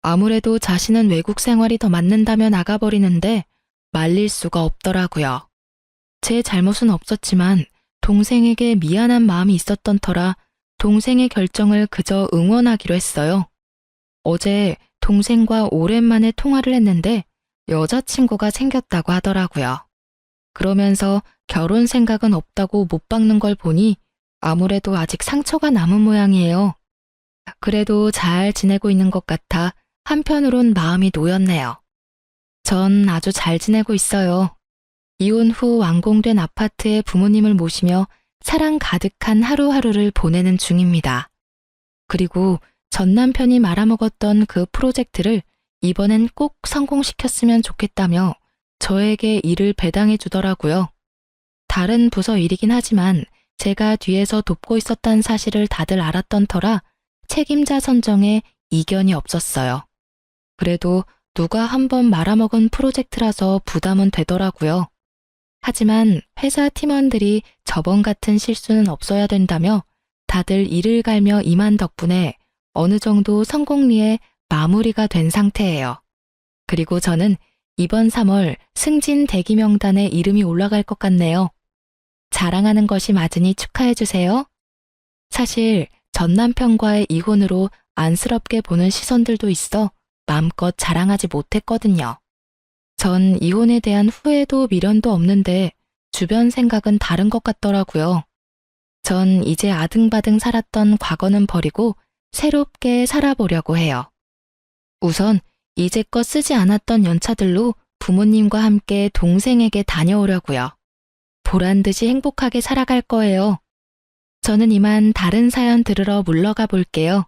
아무래도 자신은 외국 생활이 더 맞는다며 나가버리는데 말릴 수가 없더라고요. 제 잘못은 없었지만 동생에게 미안한 마음이 있었던 터라 동생의 결정을 그저 응원하기로 했어요. 어제 동생과 오랜만에 통화를 했는데 여자친구가 생겼다고 하더라고요. 그러면서 결혼 생각은 없다고 못 박는 걸 보니 아무래도 아직 상처가 남은 모양이에요. 그래도 잘 지내고 있는 것 같아 한편으론 마음이 놓였네요. 전 아주 잘 지내고 있어요. 이혼 후 완공된 아파트에 부모님을 모시며 사랑 가득한 하루하루를 보내는 중입니다. 그리고 전 남편이 말아먹었던 그 프로젝트를 이번엔 꼭 성공시켰으면 좋겠다며 저에게 일을 배당해 주더라고요. 다른 부서 일이긴 하지만 제가 뒤에서 돕고 있었다는 사실을 다들 알았던 터라 책임자 선정에 이견이 없었어요. 그래도 누가 한번 말아먹은 프로젝트라서 부담은 되더라고요. 하지만 회사 팀원들이 저번 같은 실수는 없어야 된다며 다들 이를 갈며 임한 덕분에 어느 정도 성공리에 마무리가 된 상태예요. 그리고 저는 이번 3월 승진 대기 명단에 이름이 올라갈 것 같네요. 자랑하는 것이 맞으니 축하해주세요. 사실 전 남편과의 이혼으로 안쓰럽게 보는 시선들도 있어 마음껏 자랑하지 못했거든요. 전 이혼에 대한 후회도 미련도 없는데 주변 생각은 다른 것 같더라고요. 전 이제 아등바등 살았던 과거는 버리고 새롭게 살아보려고 해요. 우선 이제껏 쓰지 않았던 연차들로 부모님과 함께 동생에게 다녀오려고요. 보란 듯이 행복하게 살아갈 거예요. 저는 이만 다른 사연 들으러 물러가 볼게요.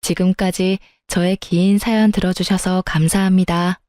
지금까지 저의 긴 사연 들어주셔서 감사합니다.